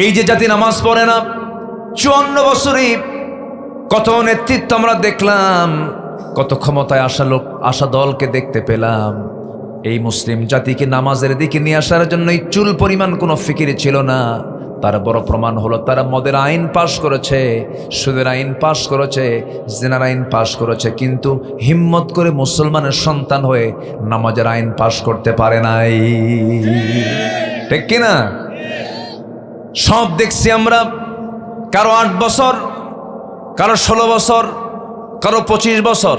এই যে জাতি নামাজ পড়ে না, 54 বছরই কত নেতৃত্ব আমরা দেখলাম, কত ক্ষমতায় আসা লোক, আসা দলকে দেখতে পেলাম। এই মুসলিম জাতিকে নামাজের দিকে নিয়ে আসার জন্য এই চুল পরিমাণ কোনো ফিকির ছিল না। তার বড় প্রমাণ হলো তারা মদের আইন পাশ করেছে, সুদের আইন পাশ করেছে, জিনার আইন পাশ করেছে, কিন্তু হিম্মত করে মুসলমানের সন্তান হয়ে নামাজের আইন পাশ করতে পারে নাই। ঠিক কিনা? সব দেখছি আমরা, কারো 8 বছর, কারো 16 বছর, কারো 25 বছর,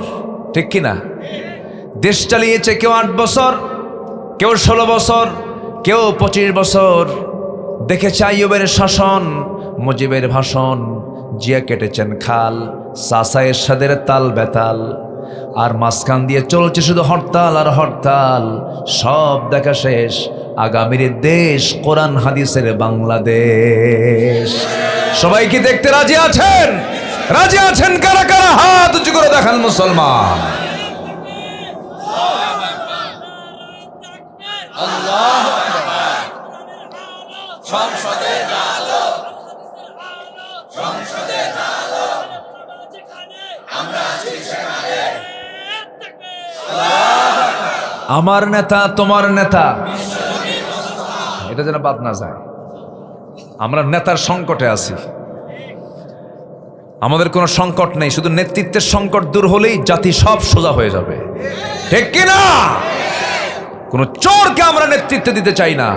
ঠিক কিনা? দেশ চালিয়েছে কেউ 8 বছর, কেউ 16 বছর, কেউ 25 বছর। দেখেছে আইয়ুবের শাসন, মুজিবের ভাষণ, জিয়া কেটেছেন খাল, চাচা এরশাদের তাল বেতাল, আর মাঝখান দিয়ে চলছে শুধু হরতাল আর হরতাল। সব দেখা শেষ, আগামীর দেশ কোরআন হাদিসের বাংলাদেশ। সবাই কি দেখতে রাজি আছেন? রাজি আছেন কারা কারা? হাত উঁচু করে দেখান মুসলমান। আল্লাহু আকবার। সংসদে আলো, সংসদে আলো, আমার নেতা তোমার নেতা, এটা যেন বাদ না যায়। আমরা নেতার সংকটে আছি, আমাদের কোনো সংকট নেই, শুধু নেতৃত্বের সংকট দূর হলেই জাতি সব সোজা হয়ে যাবে, ঠিক কিনা? কোনো চোরকে আমরা নেতৃত্ব দিতে চাই না।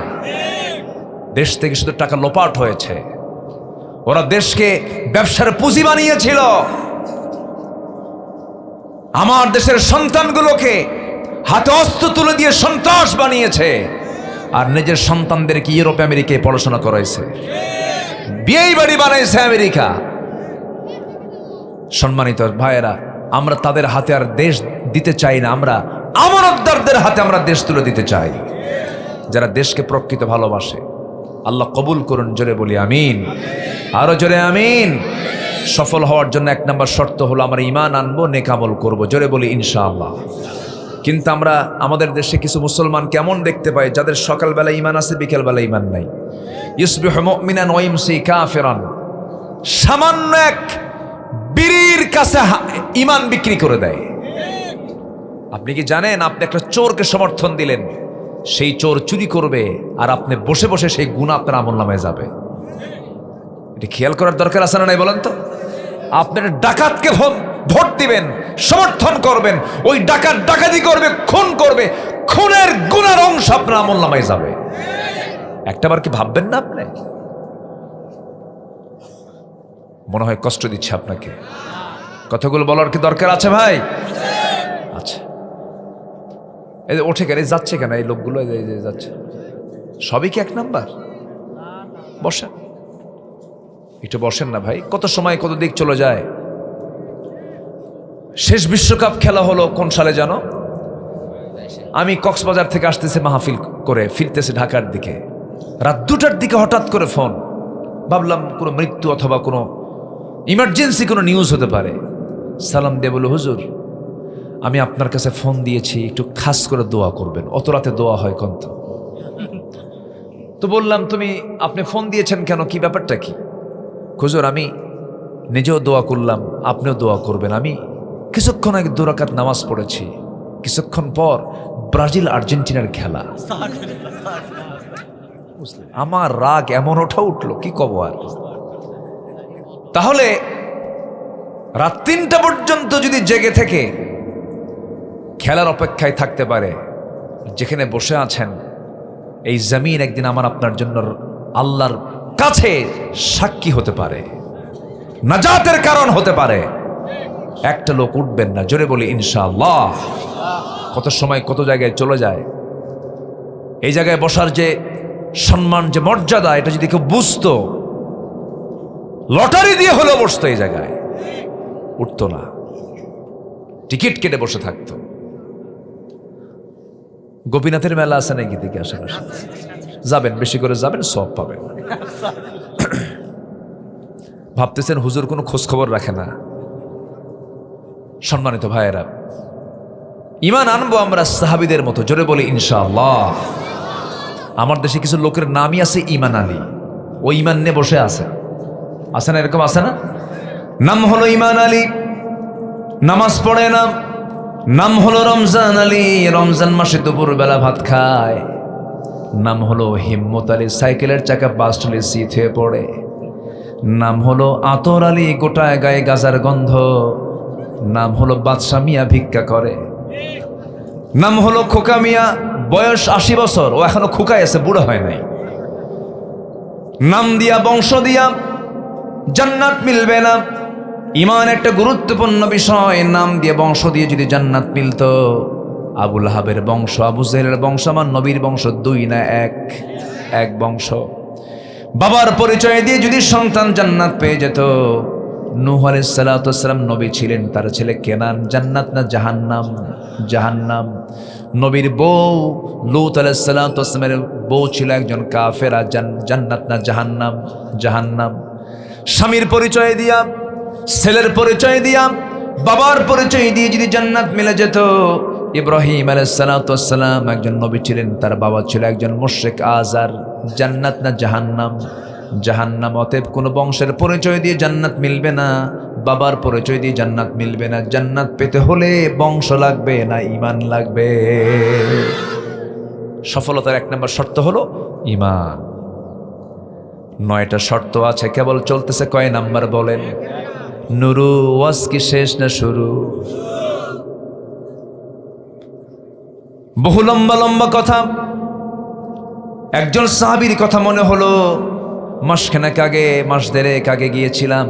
দেশ থেকে শুধু টাকা লোপাট হয়েছে, ওরা দেশকে ব্যবসার পুঁজি বানিয়েছিল। আমার দেশের সন্তানগুলোকে হাতে অস্ত্র তুলে দিয়ে সন্ত্রাস বানিয়েছে, আর নিজের সন্তানদেরকে ইউরোপ আমেরিকায় পড়াশোনা করাইছে, বিয়ে বাড়ি বানাইছে আমেরিকা। সম্মানিত ভাইয়েরা, আমরা তাদের হাতে আর দেশ দিতে চাই না, আমরা আমানতদারদের হাতে আমরা দেশ তুলে দিতে চাই, যারা দেশকে প্রকৃত ভালোবাসে। আল্লাহ কবুল করুন, জোরে বলি আমিন, আরো জোরে আমিন। সফল হওয়ার জন্য এক নম্বর শর্ত হলো আমরা ঈমান আনবো, নেক আমল করবো, জোরে বলি ইনশাআল্লাহ। কিন্তু আমরা আমাদের দেশে কিছু মুসলমান কেমন দেখতে পাই, যাদের সকালবেলা ঈমান আছে, বিকেলবেলা ঈমান নাই। ইউসবিহু মুমিনান ওয়া ইউমসি কাফিরান। সামান্য এক বিড়ির কাছে ঈমান বিক্রি করে দেয়। আপনি কি জানেন, আপনি একটা চোরকে সমর্থন দিলেন, সেই চোর চুরি করবে, আর আপনি বসে বসে সেই গুনাহ আপনার আমলনামায় যাবে। এটা খেয়াল করার দরকার আছে না নাই বলেন তো? আপনার ডাকাতকে ভোট দিবেন, সমর্থন করবেন, ওই ডাকাত ডাকাতি করবে, খুন করবে, খুনের গুনার অংশ আপনার আমলনামায় যাবে। একটাবার কি ভাববেন না আপনি? মনে হয় কষ্ট দিচ্ছে আপনাকে, কথাগুলো বলার কি দরকার আছে ভাই? আচ্ছা, এই ওঠে কেন, যাচ্ছে কেন এই লোকগুলো, যাচ্ছে সবই কি এক নাম্বার? বসেন, একটু বসেন না ভাই, কত সময় কত দিক চলে যায়। শেষ বিশ্বকাপ খেলা হলো কোন সালে জানো? আমি কক্সবাজার থেকে আসতেছি মাহফিল করে, ফিরতেছি ঢাকার দিকে, রাত 2টার দিকে হঠাৎ করে ফোন। ভাবলাম কোনো মৃত্যু অথবা কোনো ইমার্জেন্সি কোনো নিউজ হতে পারে। সালাম দিয়ে বলে, হুজুর আমি আপনার কাছে ফোন দিয়েছি, একটু খাস করে দোয়া করবেন। অত রাতে দোয়া হয় কন্ত? তো বললাম, আপনি ফোন দিয়েছেন কেন, কি ব্যাপারটা কি? হুজুর আমি নিজেও দোয়া করলাম, আপনিও দোয়া করবেন। আমি কিছুক্ষণ আগে 2 রাকাত নামাজ পড়েছি, কিছুক্ষণ পর ব্রাজিল আর্জেন্টিনার খেলা। আমার রাগ এমন উঠলো, কি কব আর। তাহলে রাত 3টা পর্যন্ত যদি জেগে থেকে খেলার অপেক্ষায় থাকতে পারে, যেখানে বসে আছেন এই জমিন একদিন আমার আপনার জন্য আল্লাহর কাছে সাক্ষী হতে পারে, নাজাতের কারণ হতে পারে। একটা লোক উঠবেন না, জোরে বলি ইনশাআল্লাহ। কত সময় কত জায়গায় চলে যায়। এই জায়গায় বসার যে সম্মান, যে মর্যাদা, এটা যদি কেউ বুঝতো, লটারি দিয়ে হলেও বসতো, এই জায়গায় উঠতো না, টিকিট কেটে বসে থাকতো। গোপীনাথের মেলা আছে নাকি দিকে আশেপাশে? যাবেন, বেশি করে যাবেন, সব পাবেন। ভাবতেছেন হুজুর কোনো খোঁজ খবর রাখে না। সম্মানিত ভাইয়েরা, ঈমান আনবো আমরা সাহাবীদের মতো, জোরে বলি ইনশাআল্লাহ। আমার দেশে কিছু লোকের নামই আছে ঈমান আলী, ও ঈমান নিয়ে বসে আছে না? এরকম আছে না? নাম হলো ঈমান আলী, নামাজ পড়ে না। নাম হলো রমজান আলী, রমজান মাসে দুপুর বেলা ভাত খায়। নাম হলো হিম্মত আলী, সাইকেলের চাকা বাস্টলে শীত হয়ে পড়ে। নাম হলো আতর আলী, গোটায় গায়ে গাজার গন্ধ। নাম হলো বাদশা মিয়া, ভিক্ষা করে। নাম হলো খোকা মিয়া, বয়স 80 বছর, ও এখনো খোকায় আছে, বুড়ো হয় নাই। নাম দিয়া বংশ দিয়া জান্নাত মিলবে না। ঈমান একটা গুরুত্বপূর্ণ বিষয়। নাম দিয়ে বংশ দিয়ে যদি জান্নাত মিলতো, আবু লাহাবের বংশ, আবু জেহেলের বংশ, আমার নবীর বংশ 2 না 1 বংশ। বাবার পরিচয় দিয়ে যদি সন্তান জান্নাত পেয়ে যেত, নূহ আলাইহিস সালাতু ওয়াস সালাম নবী ছিলেন, তার ছেলে কেনান, জান্নাত না জাহান্নাম? জাহান্নাম। নবীর বউ লূত আলাইহিস সালাতু ওয়াস সালামের বউ ছিল একজন কাফেরা, জান্নাত না জাহান্নাম? জাহান্নাম। স্বামীর পরিচয় দিয়া, ছেলের পরিচয় দিয়া, বাবার পরিচয় দিয়ে যদি জান্নাত মিলে যেত। ইব্রাহিম আলাইহিস সালাতু ওয়াস সালাম একজন নবী ছিলেন, তার বাবা ছিল একজন মুশরিক আযার, জান্নাত না জাহান্নাম? জাহান্নাম। অতএব কোনো বংশের পরিচয় দিয়ে জান্নাত মিলবে না, বাবার পরিচয় দিয়ে জান্নাত মিলবে না। জান্নাত পেতে হলে বংশ লাগবে না ঈমান লাগবে। সফলতার 1 নম্বর শর্ত হলো ঈমান। 9টা শর্ত আছে, কেবল চলতেছে কয় নাম্বার বলেন? নুরু। ওয়াজ কি শেষ না শুরু? বহু লম্বা লম্বা কথা। একজন সাহাবীর কথা মনে হলো, মাসখানেক আগে, মাস 1.5 আগে গিয়েছিলাম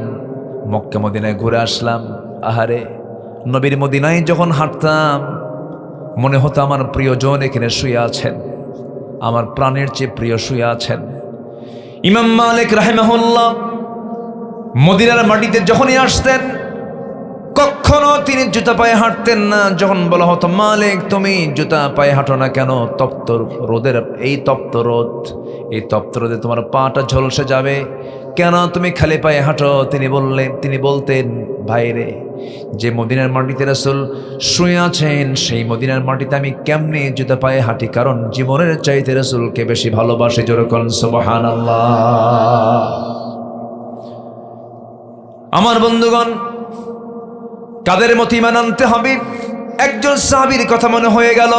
মক্কা মদিনায়, ঘুরে আসলাম। আহারে, নবীর মদিনায় যখন হাঁটতাম মনে হতো আমার প্রিয়জন এখানে শুয়ে আছেন, আমার প্রাণের চেয়ে প্রিয় শুয়ে আছেন। ইমাম মালিক রাহিমাহুল্লাহ মদিনার মাটিতে যখনই আসতেন কখনো তিনি জুতা পায়ে হাঁটতেন না। যখন বলা হতো মালিক তুমি জুতা পায়ে হাঁটো না কেন, তপ্ত রোদের, এই তপ্ত রোদে তোমার পাটা ঝলসে যাবে, কেন তুমি খালি পায়ে হাঁটো? তিনি বলতেন ভাইরে, যে মদিনার মাটিতে রাসূল শুয়ে আছেন সেই মদিনার মাটিতে আমি কেমনে জুতা পায়ে হাঁটি, কারণ জীবনের চাইতে রাসূলকে বেশি ভালোবাসি। জোরে বলেন সুবহানাল্লাহ। আমার বন্ধুগণ, কাদের মতো ঈমান আনতে হবে? একজন সাহাবীর কথা মনে হয়ে গেল,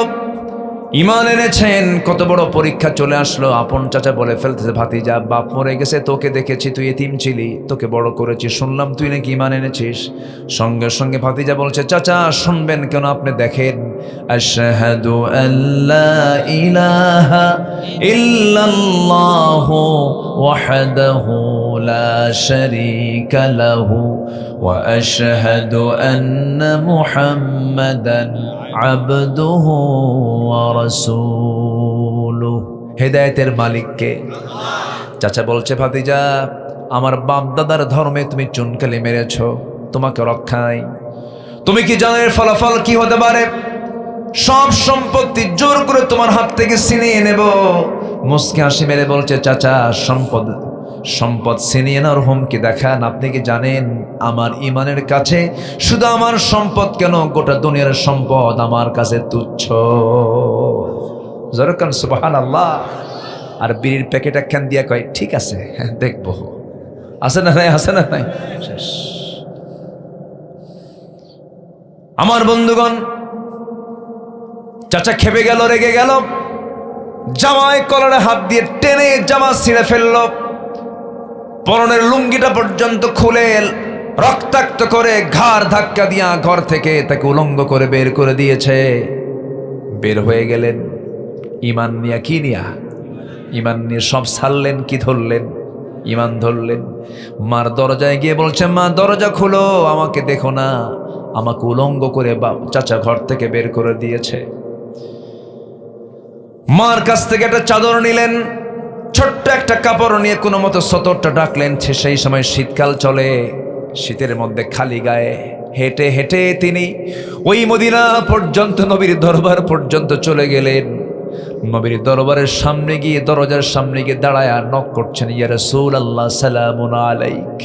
ঈমান এনেছেন, কত বড় পরীক্ষা চলে আসলো। আপন চাচা বলে ফেলতেছে, ভাতিজা বাপ মরে গেছে, তোকে দেখেছি তুই এতিম ছিলি, তোকে বড় করেছি, শুনলাম তুই নাকি ঈমান এনেছিস। সঙ্গে সঙ্গে ভাতিজা বলছে, চাচা শুনবেন কেন, আপনি দেখেন, আশহাদু আল্লা ইলাহা ইল্লাল্লাহু ওয়াহদাহু লা শারীকা লাহু ওয়া আশহাদু আন্না মুহাম্মাদান আবদুহু ওয়া রাসূলুহু। হেদায়েতের মালিককে। চাচা বলছে, ভাতিজা আমার বাপ দাদার ধর্মে তুমি চুনকালি মেরেছ, তোমাকে রক্ষা নাই। তুমি কি জানো এর ফলাফল কি হতে পারে? সব সম্পত্তি জোর করে তোমার হাত থেকে ছিনিয়ে নেব। মুস্কি হাসি মেরে বলছে, চাচা সম্পদ ছিনিয়ে নেওয়ার হুমকি দেখান। আপনি কি জানেন আমার ঈমানের কাছে শুধু আমার সম্পদ কেন, গোটা দুনিয়ার সম্পদ আমার কাছে তুচ্ছ। জরকান সুবহানাল্লাহ। আর বিড়ির প্যাকেট একখান দিয়া কয়, ঠিক আছে দেখবো, আছে না নাই, আছে না নাই, শেষ। আমার বন্ধুগণ, চাচা খেপে গেল, রেগে গেল, জামায় কলারে হাত দিয়ে টেনে জামা ছিঁড়ে ফেলল, পরনের লুঙ্গিটা পর্যন্ত খুলে রক্তাক্ত করে ঘাড় ধাক্কা দিয়া ঘর থেকে তাকে উলঙ্গ করে বের করে দিয়েছে। বের হয়ে গেলেন ঈমান নিয়া। কি নিয়া? ঈমান নিয়ে। সব ছাড়লেন, কি ধরলেন? ঈমান ধরলেন। মার দরজায় গিয়ে বলছে, মা দরজা খুলো, আমাকে দেখো না, আমাকে উলঙ্গ করে চাচা ঘর থেকে বের করে দিয়েছে। মার কাছ থেকে একটা চাদর নিলেন, ছোট্ট একটা কাপড় নিয়ে কোনো মতো সতরটা ডাকলেন। সেই সময় শীতকাল চলে, শীতের মধ্যে খালি গায়ে হেঁটে হেঁটে তিনি ওই মদিনা পর্যন্ত, নবীর দরবার পর্যন্ত চলে গেলেন। নবীর দরবারের সামনে গিয়ে, দরজার সামনে গিয়ে দাঁড়ায় নক করছেন, ইয়া রাসূলুল্লাহ সালামুন আলাইক।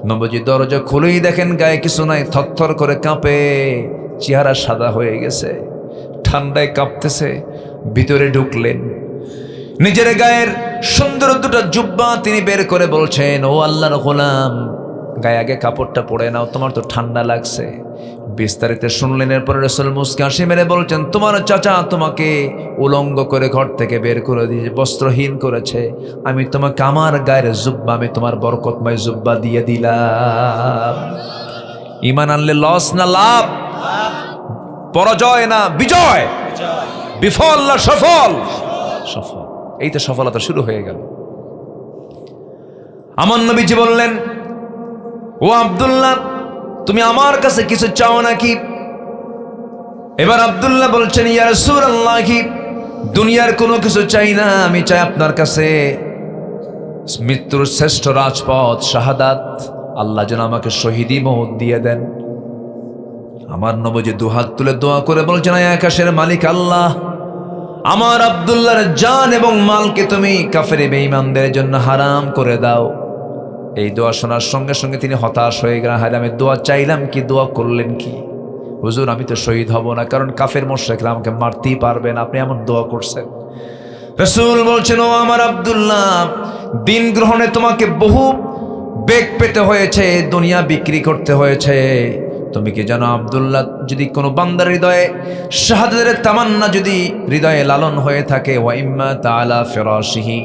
নবীজি দরজা খুলেই দেখেন গায়ে কিছু নাই, থরথর করে কাঁপে, চেহারা সাদা হয়ে গেছে, ঠান্ডায় কাঁপতেছে। ভিতরে ঢুকলেন, নিজের গায়ের সুন্দর দুটো জুব্বা তিনি বের করে বলছেন, ও আল্লাহর গোলাম, গায়ে আগে কাপড়টা পরে নাও, তোমার তো ঠান্ডা লাগছে। বিস্তারিত শুনলেন। এরপরে রাসূল মুস্কি হাসি মেরে বলছেন, তোমার চাচা তোমাকে উলঙ্গ করে ঘর থেকে বের করে দিয়ে বস্ত্রহীন করেছে, আমি তোমাকে আমার গায়ের জুব্বা, আমি তোমার বরকতময় জুব্বা দিয়ে দিলাম। ঈমান আনলে লস না লাভ? পরাজয় না বিজয়? বিফল না সফল? সফল। এই তো সফলতা শুরু হয়ে গেল। আমার নবীজি বললেন, ও আব্দুল্লাহ, তুমি আমার কাছে কিছু চাও নাকি? এবার আব্দুল্লাহ বলছেন, ইয়া রাসূলুল্লাহ, দুনিয়ার কোনো কিছু চাই না, আমি চাই আপনার কাছে মৃত্যুর শ্রেষ্ঠ রাজপথ শাহাদাত, আল্লাহ যেন আমাকে শহীদি মওত দিয়ে দেন। আমার নবীজি দুহাত তুলে দোয়া করে বলছেন, আয় আকাশের মালিক আল্লাহ, আমার আব্দুল্লাহর জান এবং মালকে তুমি কাফের বেঈমানদের জন্য হারাম করে দাও। এই দোয়া শোনার সঙ্গে সঙ্গে তিনি হতাশ হয়ে গেলেন। হায়, আমি দোয়া চাইলাম কি, দোয়া করলেন কি? হুজুর, আমি তো শহীদ হব না, কারণ কাফের মুশরিকরা আমাকে মারতেই পারবেন, আপনি এমন দোয়া করছেন। রাসূল বলছেন, ও আমার আব্দুল্লাহ, দিন গ্রহণে তোমাকে বহু বেগ পেতে হয়েছে, দুনিয়া বিক্রি করতে হয়েছে। তুমি কি জানো আব্দুল্লাহ যদি কোনো বান্দার হৃদয়ে শাহাদাতের তামান্না যদি হৃদয়ে লালন হয়ে থাকে, ওয়া ইম্মা তাআলা ফিরাশিহি,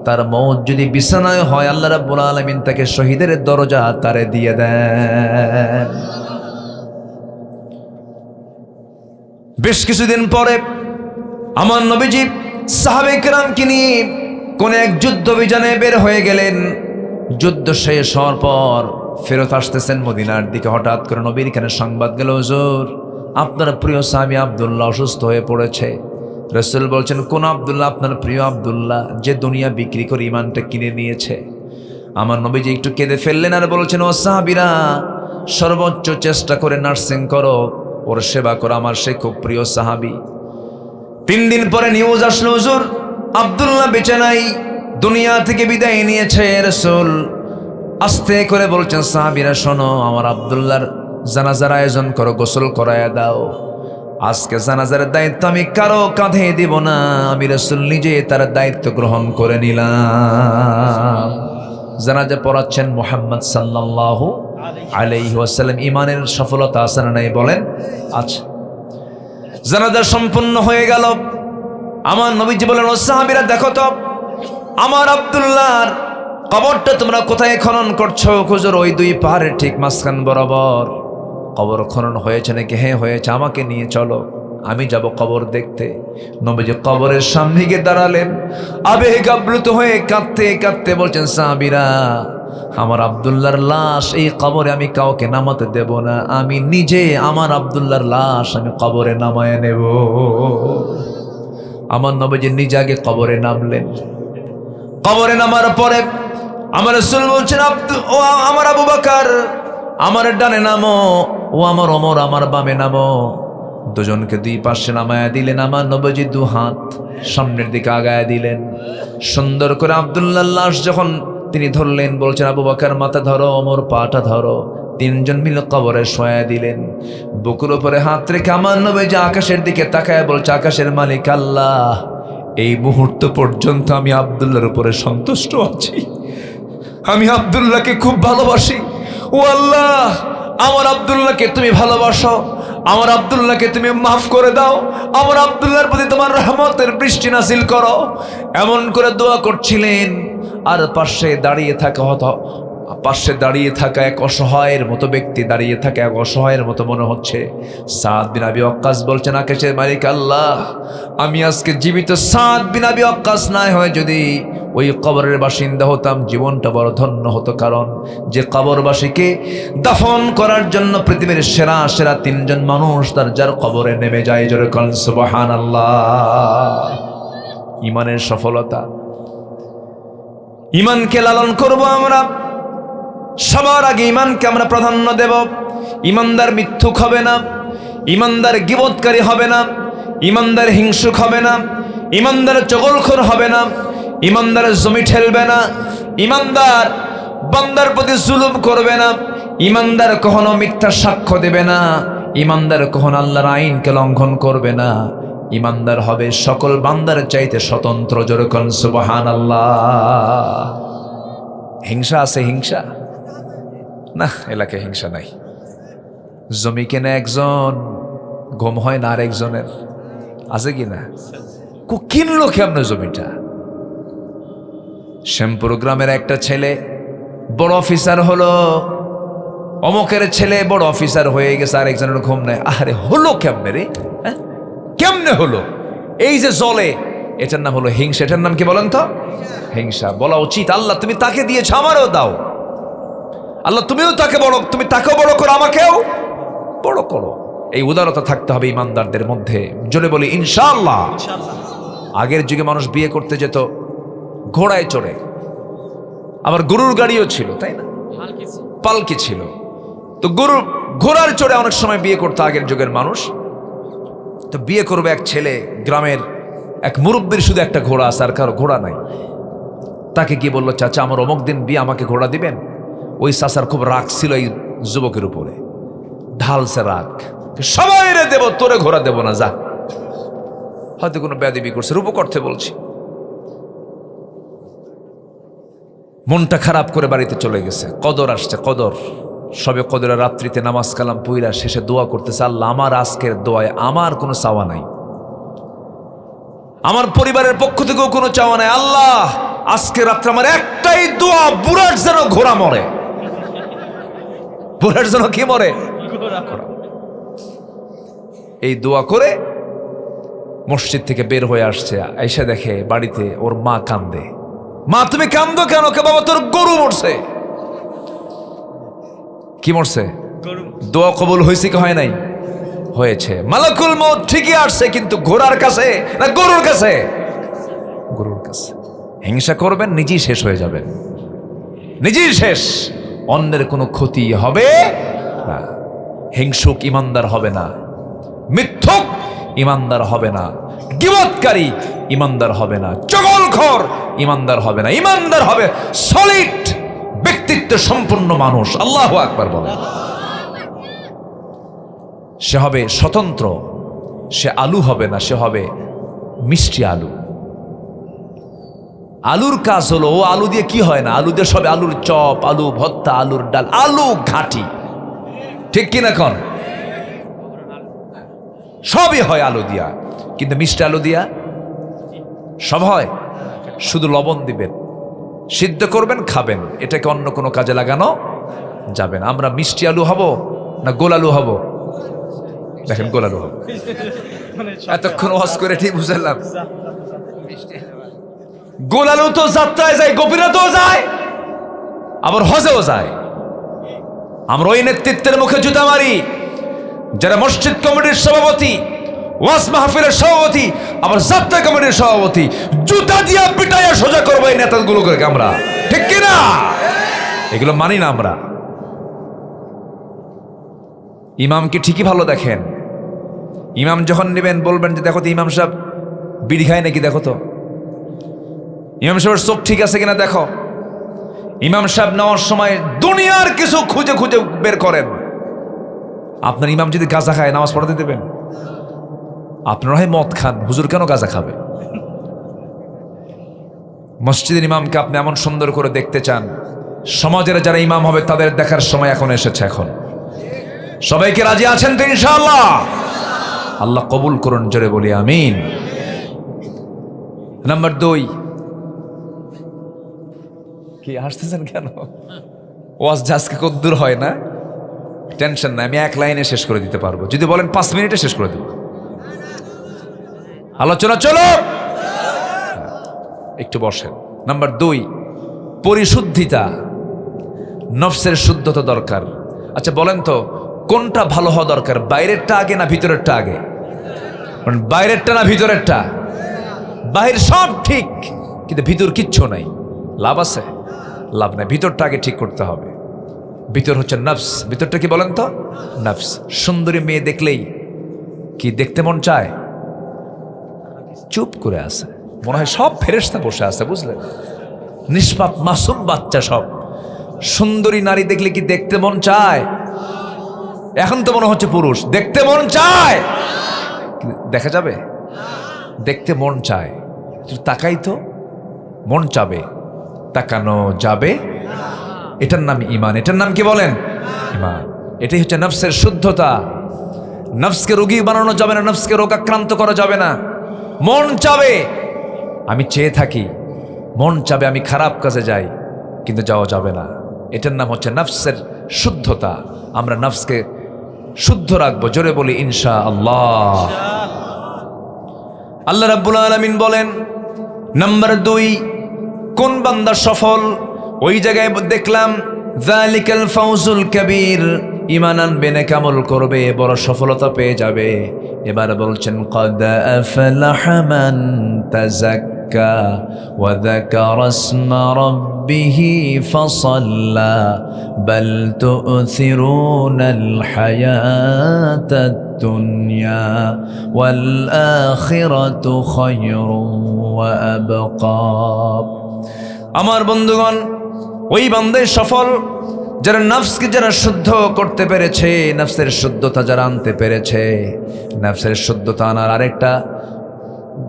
তার মওত যদি বিছানায় হয়, আল্লাহ রাব্বুল আলামিন তাকে শহীদের দরজা তারে দিয়ে দেন। বেশ কিছুদিন পরে আমার নবীজি সাহাবে কেরামকে নিয়ে কোন এক যুদ্ধ অভিযানে বের হয়ে গেলেন। যুদ্ধ শেষ হওয়ার পর ফেরত আসতেছেন মদিনার দিকে, হঠাৎ করে নবীর কানে সংবাদ গেল, হুজুর আপনার প্রিয় সাহাবী আব্দুল্লাহ অসুস্থ হয়ে পড়েছে। রাসূল বলছেন, কোন আব্দুল্লাহ? আপনার প্রিয় আব্দুল্লাহ, যে দুনিয়া বিক্রি করে ইমানটা কিনে নিয়েছে। আমার নবীজি একটু কেঁদে ফেললেন আর বলছেন, ও সাহাবীরা, সর্বোচ্চ চেষ্টা করে নার্সিং করো, ওর সেবা করো, আমার সে খুব প্রিয় সাহাবী। 3 দিন পরে নিউজ আসলো, হুজুর আব্দুল্লাহ বেঁচে নাই, দুনিয়া থেকে বিদায় নিয়েছে। রাসূল আস্তে করে বলছেন, সাহাবীরা শোনো, আমার আব্দুল্লাহর জানাজার আয়োজন করো, গোসল করায়া দাও। আজকে জানাজার দায়িত্ব আমি কারো কাঁধে দিব না, আমি রাসূল নিজে তার দায়িত্ব গ্রহণ করে নিলাম। জানাজা পড়াচ্ছেন মুহাম্মদ সাল্লাল্লাহু আলাইহি ওয়াসাল্লাম। ইমানের সফলতা আছে না নাই বলেন? আচ্ছা, জানাজা সম্পূর্ণ হয়ে গেল। আমার নবীজি বলেন, ও সাহাবীরা দেখো তো আমার আব্দুল্লাহর কবরটা তোমরা কোথায় খনন করছো? হুজুর ওই 2 পাহাড়ের ঠিক মাঝখান বরাবর কবর খনন হয়েছে নাকি? হ্যাঁ হয়েছে, আমাকে নিয়ে চলো, আমি যাব কবর দেখতে। নবীজি কবরের সামনে গিয়ে দাঁড়ালেন, আবেগ আপ্লুত হয়ে কাঁদতে কাঁদতে বলছেন, সাহাবীরা আমার আব্দুল্লাহর লাশ এই কবরে আমি কাউকে নামাতে দেব না, আমি নিজে আমার আব্দুল্লাহর লাশ আমি কবরে নামায় নেব। আমার নবীজি নিজে আগে কবরে নামলেন। কবরে নামার পরে আমার রাসূল বলছেন, ও আমার আবু বকর আমার ডানে নামো, ও আমার ওমর আমার বামে নামো। দুজনকে 2 পাশে নামায়া দিলেন। আমার নবীজি 2 হাত সামনের দিকে আগায়া দিলেন। সুন্দর করে আব্দুল্লাহর লাশ যখন তিনি ধরলেন, বলছেন, আবু বকর মাথা ধরো, ওমর পাটা ধরো। 3 জন মিলে কবরে শোয়া দিলেন। বুকের উপরে হাত রেখে আমার নবীজি আকাশের দিকে তাকায় বলছে, আকাশের মালিক আল্লাহ, এই মুহূর্ত পর্যন্ত আমি আব্দুল্লাহর উপরে সন্তুষ্ট আছি, আমি আব্দুল্লাহকে খুব ভালোবাসি। ও আল্লাহ, আমার আব্দুল্লাহকে তুমি ভালোবাসো, আমার আব্দুল্লাহকে তুমি মাফ করে দাও, আমার আব্দুল্লাহর প্রতি তোমার রহমতের বৃষ্টি নাযিল করো। এমন করে দোয়া করছিলেন। আর পাশে দাঁড়িয়ে থাকা এক অসহায়ের মতো ব্যক্তি, দাঁড়িয়ে থাকা এক অসহায়ের মতো মনে হচ্ছে। সাদ বিন আবি ওয়াক্কাস বলছেন, আকাশের মালিক আল্লাহ, আমি আজকে জীবিত সাদ বিন আবি ওয়াক্কাস না হয় যদি ওই কবরের বাসিন্দা হতাম, জীবনটা বড় ধন্য হতো। কারণ যে কবরবাসীকে দাফন করার জন্য পৃথিবীর সেরা 3 জন মানুষ তার যার কবরে নেমে যায়, জোরে বলেন সুবহানাল্লাহ। ইমানের সফলতা, ইমানকে লালন করব আমরা। সবার আগে ইমানকে আমরা প্রাধান্য দেব। ইমানদার মিথ্যুক হবে না, ইমানদার গীবতকারী হবে না, ইমানদার হিংসুক হবে না, ইমানদার চগলখোর হবে না, ইমানদার জমি ঠেলবে না, ইমানদার বান্দার প্রতি জুলুম করবে না, ইমানদার কখনো মিথ্যা সাক্ষ্য দেবে না, ইমানদার কখনো আল্লাহর আইনকে লঙ্ঘন করবে না। ইমানদার হবে সকল বান্দার চাইতে স্বতন্ত্র, জোরে বলেন সুবহানাল্লাহ। হিংসা আছে? হিংসা না, এলাকায় হিংসা নাই। জমি কেনে একজন, ঘুম হয় না আরেকজনের, আছে কি না? কিনলো কেমন জমিটা? শ্যামপুর গ্রামের একটা ছেলে বড় অফিসার হলো, অমুকের ছেলে বড় অফিসার হয়ে গেছে, আরেকজনের ঘুম নাই। আরে হলো কেমনে রে? কেমনে হলো? এই যে জলে, এটার নাম হলো হিংসা। এটার নাম কি বলেন তো? হিংসা। বলা উচিত, আল্লাহ তুমি তাকে দিয়েছ, আমারও দাও। আল্লাহ তুমিও তাকে বড়, তুমি তাকেও বড় করো, আমাকেও বড় করো। এই উদারতা থাকতে হবে ইমানদারদের মধ্যে। জোরে বলি ইনশাআল্লাহ। আগের যুগে মানুষ বিয়ে করতে যেত ঘোড়ায় চড়ে, আবার গরুর গাড়িও ছিল, তাই না? পালকি ছিল। তো ঘোড়ার চড়ে অনেক সময় বিয়ে করতো আগের যুগের মানুষ। তো বিয়ে করবে এক ছেলে, গ্রামের এক মুরব্বীর শুধু একটা ঘোড়া আছে, আর কারো ঘোড়া নাই। তাকে কি বললো, চাচা আমার অমুক দিন বিয়ে, আমাকে ঘোড়া দিবেন? ওই চাচার খুব রাগ ছিল এই যুবকের উপরে, ঢালছে রাগ, সবাই রে দেব, তোরে ঘোড়া দেব না, যা। হয়তো কোনো বেয়াদবি করছে, রূপক অর্থে বলছি। মনটা খারাপ করে বাড়িতে চলে গেছে। কদর আসছে, কদর সবে কদরের রাত্রিতে নামাজ কালাম পইরা শেষে দোয়া করতেছে, আল্লাহ আমার আজকের দোয়ায় আমার কোনো চাওয়া নাই, আমার পরিবারের পক্ষ থেকেও কোনো চাওয়া নাই, আল্লাহ আজকে রাত্রে আমার একটাই দোয়া, বুড়ার যেন ঘোড়া মরে, বুড়ার যেন কি মরে, এই দোয়া করে মসজিদ থেকে বের হয়ে আসছে। আইসা দেখে বাড়িতে ওর মা কান্দে। মা তুমি কান্দো কেন? কে বাবা তোর গরু মরছে। কি মরছে? দোয়া কবুল হয়েছে কি হয় নাই? হয়েছে। মালাকুল মউত ঠিকই আসছে, কিন্তু ঘোড়ার কাছে না গরুর কাছে? গরুর কাছে। হিংসা করবেন, নিজেই শেষ হয়ে যাবেন, নিজেই শেষ, অন্যের কোনো ক্ষতি হবে না। হিংসুক ইমানদার হবে না, মিথ্যুক ইমানদার হবে না, গীবতকারী ইমানদার হবে না, চগলখোর ইমানদার হবে না। ইমানদার হবে সলিড ব্যক্তিত্ব সম্পন্ন মানুষ। আল্লাহু আকবার বলে। সে হবে স্বতন্ত্র, সে আলু হবে না, সে হবে মিষ্টি আলু। আলুর কাজ হলো, ও আলু দিয়ে কি হয় না, আলু দিয়ে সবে আলুর চপ, আলু ভর্তা, আলুর ডাল, আলু ঘাটি, ঠিক কিনা কন? সবই হয় আলু দিয়া, কিন্তু মিষ্টি আলু দিয়া সব হয়? শুধু লবণ দিবেন, সিদ্ধ করবেন, খাবেন, এটাকে অন্য কোনো কাজে লাগানো যাবে না। আমরা মিষ্টি আলু হব না গোল আলু হব? দেখেন গোল আলু হব। এতক্ষণ ওয়াজ করে ঠিক বুঝলাম, গোল আলু তো যাত্রায় যায়, গোপীনাথেও যায়, আবার হজেও যায়। আমরা ওই নেতৃত্বের মুখে জুতা মারি যারা মসজিদ কমিটির সভাপতি, ওয়াজ মাহফিলের সভাপতি, আবার যাত্রা কমিটির সভাপতি। জুতা দিয়া পিটাইয়া সোজা করবো এই নেতাগুলো করে আমরা, ঠিক কিনা? এগুলো মানি না আমরা। ইমামকে ঠিকই ভালো দেখেন, ইমাম যখন নেবেন বলবেন যে দেখো তো ইমাম সাহেব বিড়ি খায় নাকি, দেখো তো ইমাম সাহেবের চোখ ঠিক আছে কিনা দেখো। ইমাম সাহেব নেওয়ার সময় দুনিয়ার কিছু খুঁজে খুঁজে বের করেন। আপনার ইমাম যদি গাঁজা খায় নামাজ পড়াতে দেবেন? আপনারা হয় মদ খান, হুজুর কেন গাঁজা খাবে? মসজিদের ইমামকে আপনি এমন সুন্দর করে দেখতে চান, সমাজের যারা ইমাম হবে তাদের দেখার সময় এখন এসেছে। এখন সবাইকে রাজি আছেন তো ইনশাআল্লাহ? আল্লাহ কবুল করুন, জোরে বলি আমিন। নাম্বার 2, কি হাসতেছেন কেন? ওয়াজ আজকে কদ্দুর হয় না, টেনশন নাই, আমি এক লাইনে শেষ করে দিতে পারবো। যদি বলেন 5 মিনিটে শেষ করে দেব আলোচনা। চলো একটু বসেন। নাম্বার 2, পরিশুদ্ধিতা, নফসের শুদ্ধতা দরকার। আচ্ছা বলেন তো কোনটা ভালো হওয়া দরকার, বাইরেরটা আগে না ভিতরেরটা আগে? বাইরেরটা না ভিতরেরটা? বাহির সব ঠিক, কিন্তু ভিতর কিচ্ছু নাই, লাভ আছে? লাভ নাই। ভিতরটা আগে ঠিক করতে হবে। ভিতর হচ্ছে নফস। ভিতরটা কি বলেন তো? নফস। সুন্দরী মেয়ে দেখলেই কি দেখতে মন চায়? চুপ করে আছে, মনে হয় সব ফেরেশতা বসে আছে, বুঝলেন? নিষ্পাপ মাসুম বাচ্চা সব। সুন্দরী নারী দেখলে কি দেখতে মন চায়? এখন তো মনে হচ্ছে পুরুষ, দেখতে মন চায়? দেখা যাবে? দেখতে মন চায়, তাকাই তো মন চাবে, তাকানো যাবে। এটার নাম ঈমান। এটার নাম কি বলেন? ঈমান। এটাই হচ্ছে নফসের শুদ্ধতা। নফসকে রোগী বানানো যাবে না, নফসকে রোগাক্রান্ত করা যাবে না। মন চাবে আমি চেয়ে থাকি, মন চাবে আমি খারাপ কাজে যাই, কিন্তু যাওয়া যাবে না। এটার নাম হচ্ছে নফসের শুদ্ধতা। আমরা নফসকে শুদ্ধ রাখবো, জোরে বলি ইনশাআল্লাহ। আল্লাহ রাব্বুল আলামিন বলেন নাম্বার 2, কোন বান্দা সফল? ওই জায়গায় দেখলাম যালিকাল ফাউজুল কাবীর, ঈমান আনবে, নেক আমল করবে, বড় সফলতা পেয়ে যাবে। এবার বলছেন ক্বাদ আফলাহা মান তাযাক্কা ওয়া যাকারা ইসমা রাব্বিহি ফাসাল্লা বাল তু'থিরুনাল হায়াতাদ দুনিয়া ওয়াল আখিরাতু খায়রুন ওয়া আবকা। আমার বন্ধুগণ, ওই বান্দাই সফল যারা নফসকে যারা শুদ্ধ করতে পেরেছে, নফসের শুদ্ধতা যারা আনতে পেরেছে। নফসের শুদ্ধতা আনার আরেকটা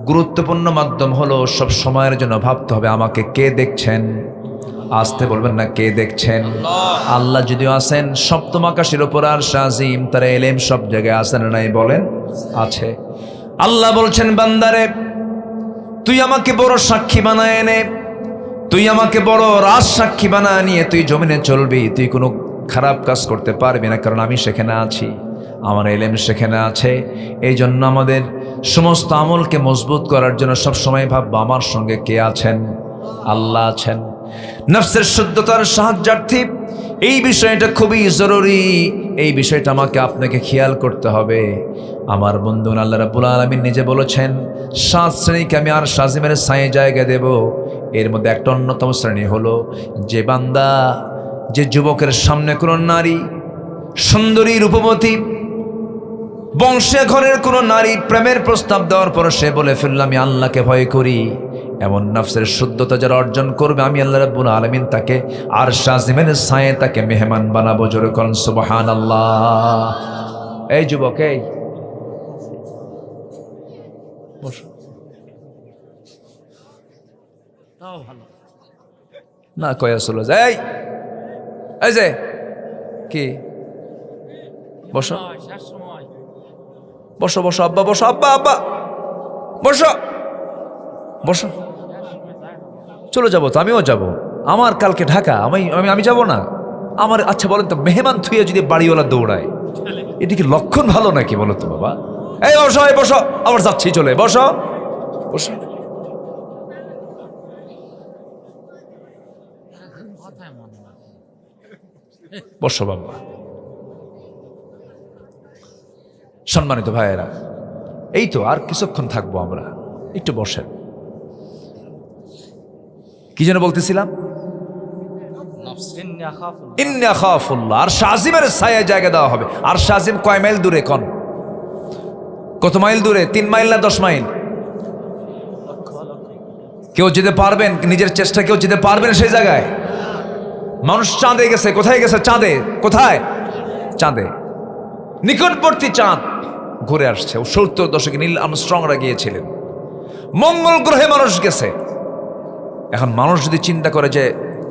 গুরুত্বপূর্ণ মাধ্যম হলো সব সময়ের জন্য ভাবতে হবে আমাকে কে দেখছেন। আসতে বলবেন না, কে দেখছেন? আল্লাহ যদিও আছেন সপ্তম আকাশের উপর আরশ আজিম, তার ইলম সব জায়গায় আছেন নাই বলেন? আছে। আল্লাহ বলছেন, বান্দারে তুই আমাকে বড় সাক্ষী বানায় এনে, তুই আমাকে বড় রাজ সাক্ষী বানায় নিয়ে তুই জমিনে চলবি, তুই কোনো খারাপ কাজ করতে পারবি না, কারণ আমি সেখানে আছি, আমার ইলম সেখানে আছে। এই জন্য আমাদের সমস্ত আমলকে মজবুত করার জন্য সবসময় ভাববো আমার সঙ্গে কে আছেন? আল্লাহ আছেন। নফসের শুদ্ধতার সাহায্যার্থী এই বিষয়টা খুবই জরুরি, এই বিষয়টা আমাকে আপনাকে খেয়াল করতে হবে। আমার বন্ধু আল্লাহ রাব্বুল আলামিন নিজে বলেছেন 7 শ্রেণীকে আমি আরশ আজিমের ছায়ে জায়গা দেব। এর মধ্যে একটা অন্যতম শ্রেণী হলো যে বান্দা, যে যুবকের সামনে কোনো নারী সুন্দরী রূপবতী বংশে ঘরের কোনো নারী প্রেমের প্রস্তাব দেওয়ার পর সে বলে ফেলল আমি আল্লাহকে ভয় করি, এমন নফসের শুদ্ধতা যারা অর্জন করবে আমি আল্লাহ রাব্বুল আলামিন তাকে আরশ আজিমের ছায়ে তাকে মেহমান বানাবো। জোরে করুন সুবহানাল্লাহ। এই যুবক, এই বসো না, কয়া চলে যায়। এই যে কি, বসো বসো বসো আব্বা, বসো আব্বা, আব্বা বসো বসো। চলে যাবো তো, আমিও যাব, আমার কালকে ঢাকা, আমি যাব না আমার। আচ্ছা বলেন তো, মেহমান থুয়ে যদি বাড়িওয়ালা দৌড়ায়, এটি কি লক্ষণ ভালো নাকি বলো তো বাবা? এই বসো, এই বসো, আবার যাচ্ছি, চলে বসো বসো। বসো বাবা। সম্মানিত ভাইয়েরা, এই তো আর কিছুক্ষণ থাকবো আমরা, একটু বসেন। কি যেন বলতেছিলাম? ইন্নী আখাফুল্লাহ। আরশ আজিমের ছায়ায় জায়গা দেওয়া হবে। আরশ আজিম কয় মাইল দূরে? কোন কত মাইল দূরে? 3 মাইল না 10 মাইল? কেউ যেতে পারবেন? নিজের চেষ্টা কেউ যেতে পারবেন সেই জায়গায়? মানুষ চাঁদে গেছে। কোথায় গেছে? চাঁদে। কোথায়? চাঁদে। নিকটবর্তী চাঁদ ঘুরে আসছে। 70 দশকে নীল আর্মস্ট্রংরা গিয়েছিলেন। মঙ্গল গ্রহে মানুষ গেছে। এখন মানুষ যদি চিন্তা করে যে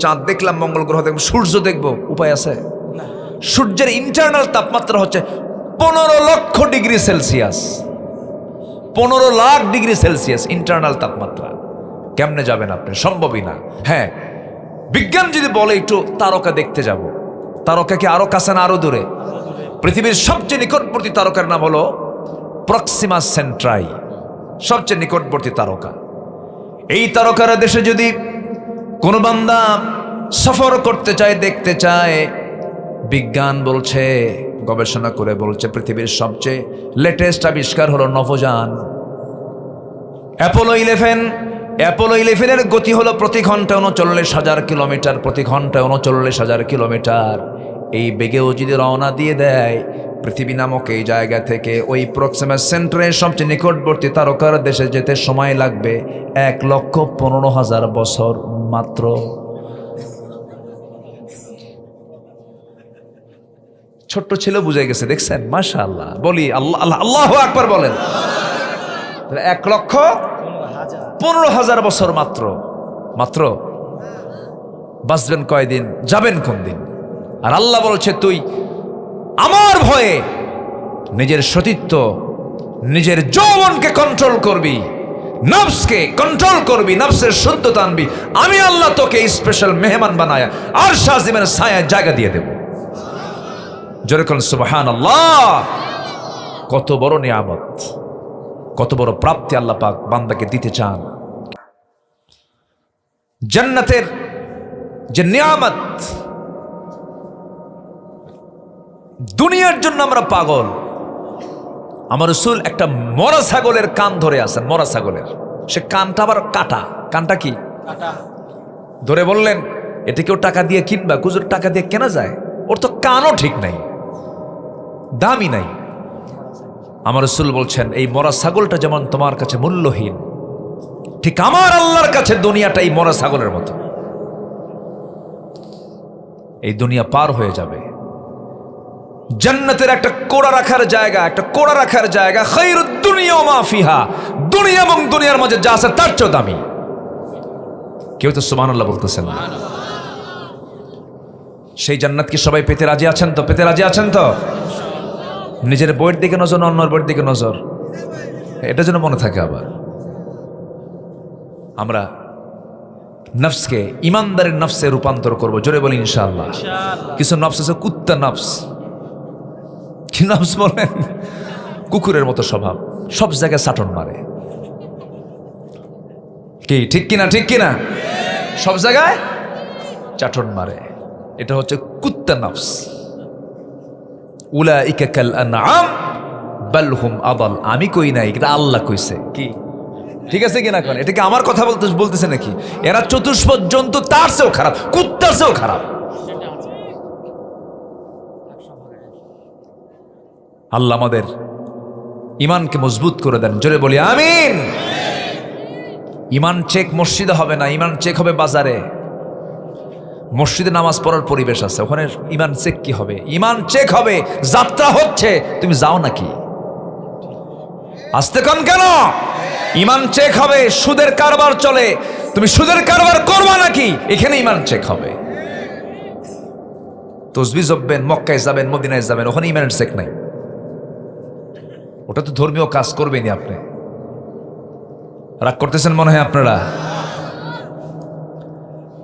চাঁদ দেখলাম, মঙ্গল গ্রহ দেখব, সূর্য দেখব, উপায় আছে? সূর্যের ইন্টারনাল তাপমাত্রা হচ্ছে 15 লক্ষ degree Celsius. 15 lakh degree Celsius internal তাপমাত্রা। কেমনে যাবেন আপনি? সম্ভবই না। হ্যাঁ, বিজ্ঞান যদি বলে একটু তারকা দেখতে যাব, তারকা কি আরো কাছে না আরো দূরে? পৃথিবীর সবচেয়ে নিকটবর্তী তারকার নাম হলো প্রক্সিমা সেন্ট্রাই, সবচেয়ে নিকটবর্তী তারকা। এই তারকার দেশে যদি কোনো বান্দা সফর করতে চায়, দেখতে চায়, বিজ্ঞান বলছে, গবেষণা করে বলছে পৃথিবীর সবচেয়ে লেটেস্ট আবিষ্কার হলো নভোযান অ্যাপোলো 11। অ্যাপোলো 11-এর গতি হলো প্রতি ঘন্টায় 39,000 কিলোমিটার, প্রতি ঘন্টায় 39,000 কিলোমিটার। এই বেগেও যদি রওনা দিয়ে দেয় পৃথিবী নামক এই জায়গা থেকে ওই প্রক্সিমা সেন্টারের সবচেয়ে নিকটবর্তী তারকার দেশে যেতে সময় লাগবে 1,15,000 বছর মাত্র। ছোট্ট ছেলে বুঝে গেছে, দেখছেন? মাশাআল্লাহ। বলি আল্লাহ আল্লাহ, আল্লাহু আকবার বলেন। 1,15,000 বছর মাত্র। মাত্র বাঁচবেন কয়দিন? যাবেন কোন দিন? আর আল্লাহ বলছে তুই আমার ভয়ে নিজের সতীত্ব, নিজের যৌবনকে কন্ট্রোল করবি, নফসকে কন্ট্রোল করবি, নফসের শুদ্ধতা আনবি, আমি আল্লাহ তোকে স্পেশাল মেহমান বানায়া আরশ আজিমের ছায়ায় জায়গা দিয়ে দেব। জোরে বলুন সুবহানাল্লাহ। কত বড় নিয়ামত, কত বড় প্রাপ্তি আল্লাহ পাক বান্দাকে দিতে চান। জান্নাতের যে নিয়ামত, দুনিয়ার জন্য আমরা পাগল। আমার রাসূল একটা মরা ছাগলের কান ধরে আছেন, মরা ছাগলের, সে কানটা আবার কাটা। কানটা কি? কাটা। ধরে বললেন এটা কেউ টাকা দিয়ে কিনবা? কুজুর টাকা দিয়ে কেনা যায়? ওর তো কানও ঠিক নাই, দামি নাই। আমার রাসূল বলছেন এই মরা ছাগলটা যেমন তোমার কাছে মূল্যহীন, ঠিক আমার আল্লাহর কাছে দুনিয়াটা এই মরা ছাগলের মতো। এই দুনিয়া পার হয়ে যাবে। জান্নাতের একটা কোড়া রাখার জায়গা, একটা কোড়া রাখার জায়গা, খায়রুদ দুনিয়া ওয়া মা ফিহা, দুনিয়া এবং দুনিয়ার মাঝে যা আছে তার চেয়ে দামি। কেউ তো সুবহানাল্লাহ বলতেছেন না? সেই জান্নাত কি সবাই পেতে রাজি আছেন তো? পেতে রাজি আছেন তো? নিজের বইয়ের দিকে নজর, অন্যর বইয়ের দিকে নজর, এটা যেন মনে থাকে। আবার আমরা নফসকে ইমানদারের নফসে রূপান্তর করব, জোরে বলি ইনশাআল্লাহ। কিছু নফস আছে কুত্তা নফস। কি নফস বলেন? কুকুরের মতো স্বভাব, সব জায়গায় সাটন মারে। কি ঠিক কিনা? ঠিক কিনা? সব জায়গায় চাটন মারে, এটা হচ্ছে কুত্তা নফস। উলাইকা কাল আনআম বাল হুম আদাল। আমি কই নাই, এটা আল্লাহ কইছে। কি ঠিক আছে কিনা? কোন এটা কি আমার কথা বলতেছে নাকি? এরা চতুষ্পদ জন্তু, তার চেয়েও খারাপ, কুত্তার চেয়েও খারাপ। আল্লাহ আমাদের ইমানকে মজবুত করে দেন, জোরে বলি আমিন। ইমান চেক মসজিদে হবে না, ইমান চেক হবে বাজারে। মসজিদে নামাজ পড়ার পরিবেশ আছে, ওখানে ইমান চেক কি হবে? ইমান চেক হবে যাত্রা হচ্ছে, তুমি যাও নাকি? আসতে কন কেন? ইমান চেক হবে, সুদের কারবার চলে, তুমি সুদের কারবার করবা নাকি? এখানে ইমান চেক হবে। তসবিহ জপবেন, মক্কায় যাবেন, মদিনায় যাবেন, ওখানে ইমানের চেক নাই। ওটা তো ধর্মীয় কাজ করবেনই আপনি। রাগ করতেছেন মনে হয় আপনারা।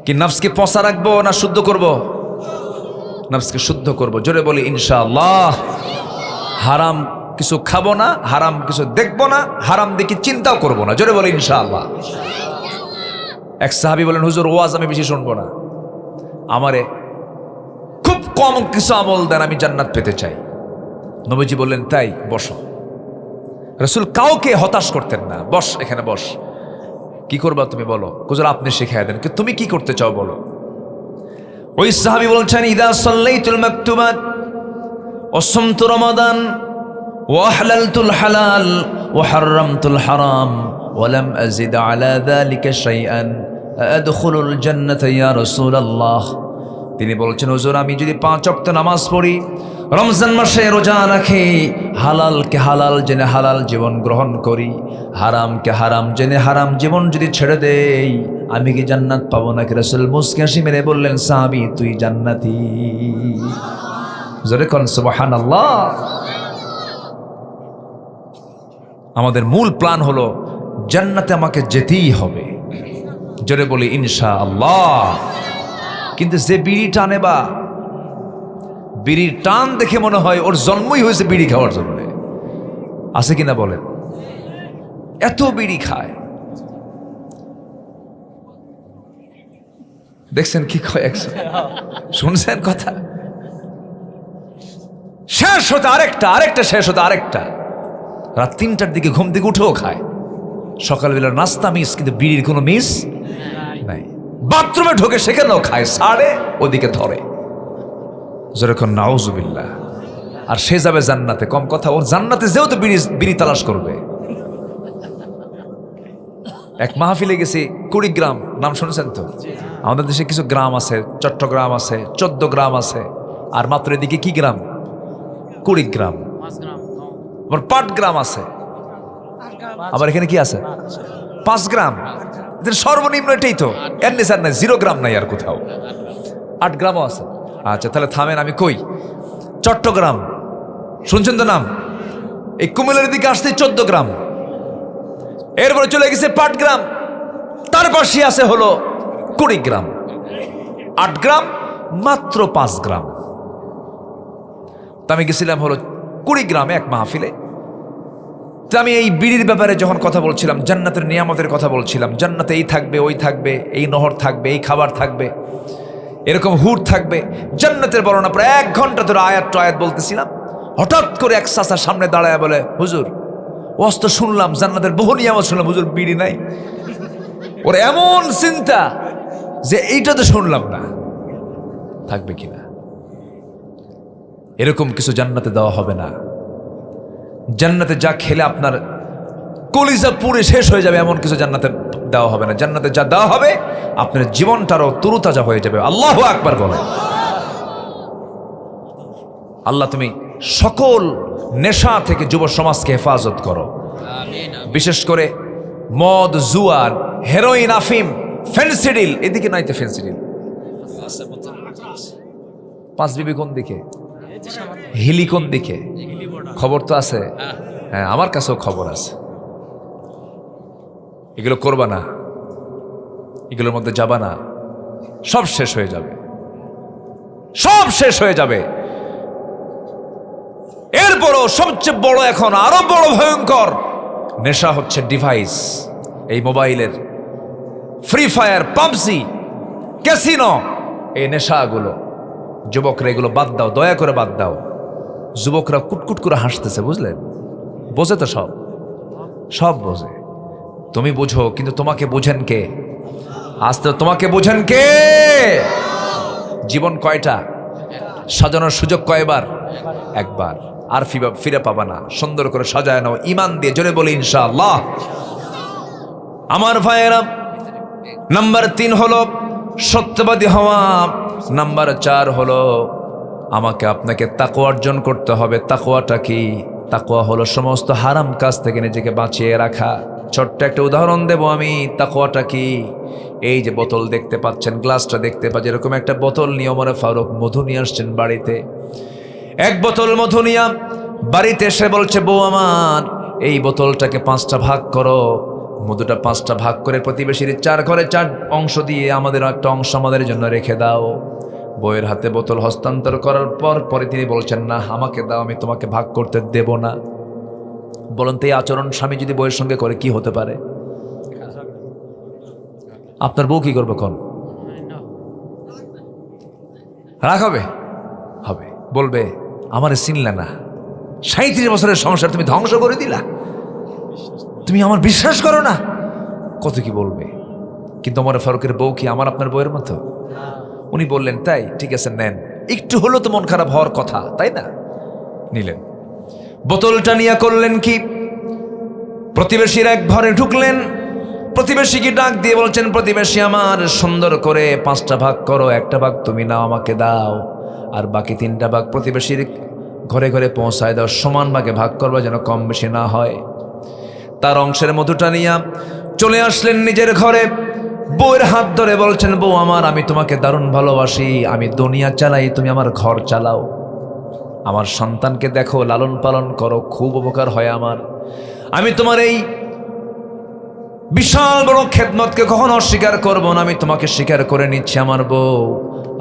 কি নফসকে পচা রাখবো না শুদ্ধ করব? নফসকে শুদ্ধ করব, জোরে বলি ইনশাআল্লাহ। হারাম কিছু খাবো না, হারাম কিছু দেখবো না, হারাম দেখি চিন্তাও করবো না, জোরে বলি ইনশাআল্লাহ। এক সাহাবী বলেন, হুজুর ওয়াজ আমি বেশি শুনবো না, আমারে খুব কম কিছু আমল দেন, আমি জান্নাত পেতে চাই। নবীজি বললেন, তাই বসো। রাসূল কাউকে হতাশ করতেন না, বস এখানে বস, কি করবা তুমি বলো? হুজুর আপনি শিখিয়ে দেন, তুমি কি করতে চাও বলো। ওই সাহাবী বলছেন, ইদা সাল্লাইতুল মাকতুবাত ওয়া সামতু রমাদান ওয়া হালালতুল হালাল ওয়া হারামতুল হারাম ওয়া লাম আযিদ আলা যালিকা শাইআন আদখুলুল জান্নাতা ইয়া রাসূলুল্লাহ। তিনি বলছেন, হুজুর আমি যদি 5 ওয়াক্ত নামাজ পড়ি, রমজান মাসে রোজা রাখি, হালালকে হালাল জেনে হালাল জীবন গ্রহণ করি, হারামকে হারাম জেনে হারাম জীবন যদি ছেড়ে দেই, আমি কি জান্নাত পাবো নাকি? রাসূল মুস্কি হাসি মেরে বললেন, সাহাবী তুই জান্নাতি। জোরে কোন সুবহানাল্লাহ। আমাদের মূল প্ল্যান হলো জান্নাতে আমাকে যেতেই হবে, জোরে বলি ইনশাআল্লাহ। কিন্তু যে বিড়ি টানে, বা বিড়ির টান দেখে মনে হয় ওর জন্মই হয়েছে বিড়ি খাওয়ার জন্য, আছে কিনা বলেন? এত বিড়ি খায়, দেখছেন কি কয়? শুনছেন কথা? শেষ হতে আরেকটা, আরেকটা শেষ হতে আরেকটা, রাত 3টার দিকে ঘুম থেকে উঠেও খায়, সকালবেলার নাস্তা মিস, কিন্তু বিড়ির কোনো মিস নাই। বাথরুমে ঢোকে সেখানেও খায়, সাড়ে ওদিকে ধরে, যেরকম নাউজুবিল্লাহ। আর সে যাবে জান্নাতে, কম কথা, ওর জান্নাতে যেও তো বিড়ি তালাশ করবে। এক মাহফিলে গেছি কুড়িগ্রাম, নাম শুনেছেন তো? আমাদের দেশে কিছু গ্রাম আছে, চট্টগ্রাম আছে, 14 গ্রাম আছে, আর মাত্র এদিকে কি গ্রাম? কুড়িগ্রাম। আবার পাটগ্রাম আছে, আবার এখানে কি আছে? 5 গ্রাম। সর্বনিম্ন এটাই তো, এর নিচে নাই, 0 গ্রাম নাই আর কোথাও। 8 গ্রামও আছে। আচ্ছা তাহলে থামেন, আমি কই চট্টগ্রাম শুনছেন তো নাম? এই কুমিল্লার দিকে আসতে 14 গ্রাম, এরপরে চলে গেছে পাটগ্রাম, তার পাশে আছে হলো কুড়িগ্রাম। 8 গ্রাম, মাত্র 5 গ্রাম। তা আমি গেছিলাম হলো কুড়িগ্রামে এক মাহফিলে। তো আমি এই বিড়ির ব্যাপারে যখন কথা বলছিলাম, জান্নাতের নিয়ামতের কথা বলছিলাম, জান্নাতে এই থাকবে, ওই থাকবে, এই নহর থাকবে, এই খাবার থাকবে, এরকম হুর থাকবে, জান্নাতের বর্ণনা প্রায় 1 ঘন্টা ধরে আয়াত টু আয়াত বলতেছিলাম। হঠাৎ করে এক চাচার সামনে দাঁড়ায় বলে, হুজুর ওয়াজ তো শুনলাম, জান্নাতের বহু নিয়ামত শুনলাম, হুজুর বিড়ি নাই। ওর এমন চিন্তা যে এইটা তো শুনলাম না, থাকবে কিনা। এরকম কিছু জান্নাতে দেওয়া হবে না। জান্নাতে যা খেলে আপনার কলিজা পুরে শেষ হয়ে যাবে, এমন কিছু জান্নাতে দেওয়া হবে না। জান্নাতে যা দেওয়া হবে, আপনার জীবনটারও তরুতাজা হয়ে যাবে। আল্লাহু আকবার বলে। আল্লাহ তুমি সকল নেশা থেকে যুব সমাজকে হেফাজত করো, বিশেষ করে মদ, জুয়া, হেরোইন, আফিম, ফেন্সিডিল, এদিকে নাই তো ফেন্সিডিল, পাঁচ বিবি কোন দিকে, হিলি কোন দিকে, খবর তো আছে? হ্যাঁ, আমার কাছেও খবর আছে। এগুলো করবা না, এগুলোর মধ্যে যাবা না, সব শেষ হয়ে যাবে, সব শেষ হয়ে যাবে। এরপরও সবচেয়ে বড়, এখন আরো বড় ভয়ঙ্কর নেশা হচ্ছে ডিভাইস, এই মোবাইলের, ফ্রি ফায়ার, পাবজি, ক্যাসিনো, এই নেশাগুলো। যুবকরা এগুলো বাদ দাও, দয়া করে বাদ দাও। যুবকরা কুটকুট করে হাসতেছে, বুঝলেন? বোঝে তো, সব সব বোঝে। তুমি বুঝো, কিন্তু তোমাকে বুঝেন কে? আস্তে, তোমাকে বুঝেন কে? জীবন কয়টা? সাজানোর সুযোগ কয়বার? একবার। আর ফিরে পাবা না। সুন্দর করে সাজায় নাও ঈমান দিয়ে, জোরে বলি ইনশাআল্লাহ। আমার ভাইয়েরা, নাম্বার 3 হলো সত্যবাদী হওয়া। নাম্বার 4 হলো আমাকে আপনাকে তাকওয়া অর্জন করতে হবে। তাকওয়াটা কি? তাকওয়া হলো সমস্ত হারাম কাজ থেকে নিজেকে বাঁচিয়ে রাখা। ছোট্ট একটা উদাহরণ দেব আমি। তাকওয়াটা কি? এই যে বোতল দেখতে পাচ্ছেন, গ্লাসটা দেখতে পাচ্ছেন, এরকম একটা বোতল নিয়ে ওমর ফারুক মধু নিয়ে আসছেন বাড়িতে। এক বোতল মধু নিয়ে বাড়িতে এসে বলছে, বউ আমার, এই বোতলটাকে 5টা ভাগ করো। মধুটা 5টা ভাগ করে প্রতিবেশীর 4 ঘরে 4 অংশ দিয়ে আমাদের একটা অংশ আমাদের জন্য রেখে দাও। বউয়ের হাতে বোতল হস্তান্তর করার পরে তিনি বলছেন, না, আমাকে দাও, আমি তোমাকে ভাগ করতে দেব না। বলুন তো, এই আচরণ স্বামী যদি বউয়ের সঙ্গে করে কি হতে পারে? আপনার বউ কি করবে? কোন রাগ হবে? হবে। বলবে, আমারে চিনলে না, 37 বছরের সংসার তুমি ধ্বংস করে দিলা, তুমি আমার বিশ্বাস করো না, কত কি বলবে। কিন্তু ওমর ফারুকের বউ কি আমার আপনার বউয়ের মতো? উনি বললেন, তাই, ঠিক আছে, নেন। একটু হলো তো মন খারাপ হওয়ার কথা, তাই না? নিলেন। বোতলটা নিয়ে করলেন কি? প্রতিবেশীর এক ঘরে ঢুকলেন। প্রতিবেশীকে ডাক দিয়ে বলছেন, প্রতিবেশী আমার, সুন্দর করে 5টা ভাগ করো। একটা ভাগ তুমি নাও, আমাকে দাও, আর বাকি 3টা ভাগ প্রতিবেশীর ঘরে ঘরে পৌঁছায় দাও। সমান ভাগে ভাগ করবা, যেন কম বেশি না হয়। তার অংশের মধুটা নিয়ে চলে আসলেন নিজের ঘরে। বউয়ের হাত ধরে বলছেন, বউ আমার, আমি তোমাকে দারুণ ভালোবাসি, আমি দুনিয়া চালাই, তুমি আমার ঘর চালাও। আমার সন্তানকে দেখো, লালন পালন করো, খুব উপকার হয় আমার। আমি তোমার এই বিশাল বড় খেদমতকে কখনো অস্বীকার করবো না, আমি তোমাকে স্বীকার করে নিচ্ছি আমার বউ।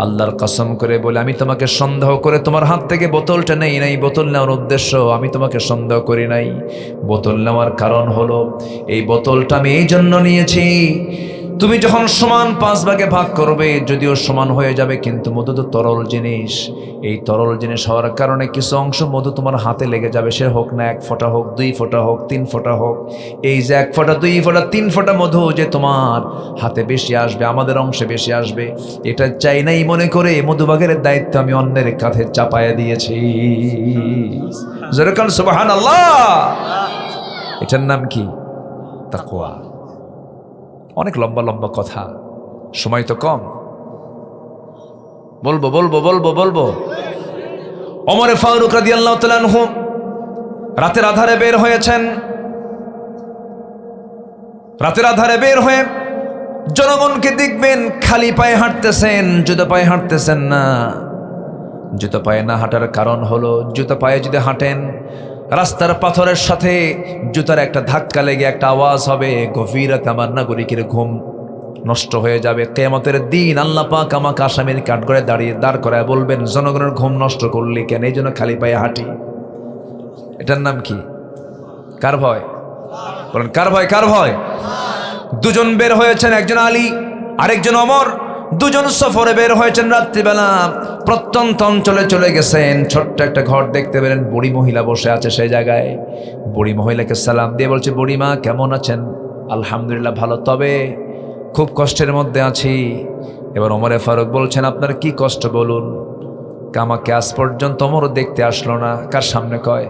আল্লাহর কসম করে বলে, আমি তোমাকে সন্দেহ করে তোমার হাত থেকে বোতলটা নেই নাই। বোতল নেওয়ার উদ্দেশ্য আমি তোমাকে সন্দেহ করি নাই। বোতল নেওয়ার কারণ হলো, এই বোতলটা আমি এই জন্য নিয়েছি, তুমি যখন সমান 5 ভাগে ভাগ করবে, যদিও সমান হয়ে যাবে, কিন্তু মধু তো তরল জিনিস। এই তরল জিনিস হওয়ার কারণে কিছু অংশ মধু তোমার হাতে লেগে যাবে। সে হোক না 1 ফোঁটা হোক, 2 ফোঁটা হোক, 3 ফোঁটা হোক। এই যে 1 ফোঁটা, 2 ফোঁটা, 3 ফোঁটা মধু যে তোমার হাতে বেশি আসবে, আমাদের অংশে বেশি আসবে, এটা চাই নাই মনে করে মধুবাগের দায়িত্ব আমি অন্যের কাঁধে চাপায়া দিয়েছি। যেরকম সুবহানাল্লাহ। এটার নাম কি? তাকওয়া। অনেক লম্বা লম্বা কথা, সময় তো কম। বলবো বলবো বলবো বলবো ওমর ফারুক রাদিয়াল্লাহু তাআলা আনহু রাতের আধারে বের হয়েছেন। রাতের আধারে বের হয়ে জনগণকে দেখবেন খালি পায়ে হাঁটতেছেন, জুতো পায়ে হাঁটতেছেন না। জুতো পায়ে না হাঁটার কারণ হলো, জুতো পায়ে যদি হাঁটেন, রাস্তার পাথরের সাথে জুতার একটা ধাক্কা লেগে একটা আওয়াজ হবে, গভীর রাতে আমার নাগরিকের ঘুম নষ্ট হয়ে যাবে। কিয়ামতের দিন আল্লাহ পাক আমাকে আসামির কাঠগড়ে দাঁড় করায় বলবেন, জনগণের ঘুম নষ্ট করলি কেন? এই জন্য খালি পায়ে হাঁটি। এটার নাম কি? কার ভয়? বলেন, কার ভয়? কার ভয়? দুজন বের হয়েছেন, একজন আলী আরেকজন ওমর। দুজন সফরে বের হয়েছেন রাত্রিবেলা, প্রত্যন্ত অঞ্চলে চলে গেছেন। ছোট্ট একটা ঘর দেখতে পেলেন, বুড়ি মহিলা বসে আছে সেই জায়গায়। বুড়ি মহিলাকে সালাম দিয়ে বলছে, বুড়িমা কেমন আছেন? আলহামদুলিল্লাহ ভালো, তবে খুব কষ্টের মধ্যে আছি। এবার ওমরে ফারুক বলছেন, আপনার কি কষ্ট বলুন? আমাকে আজ পর্যন্ত ওমরও দেখতে আসলো না। কার সামনে কয়?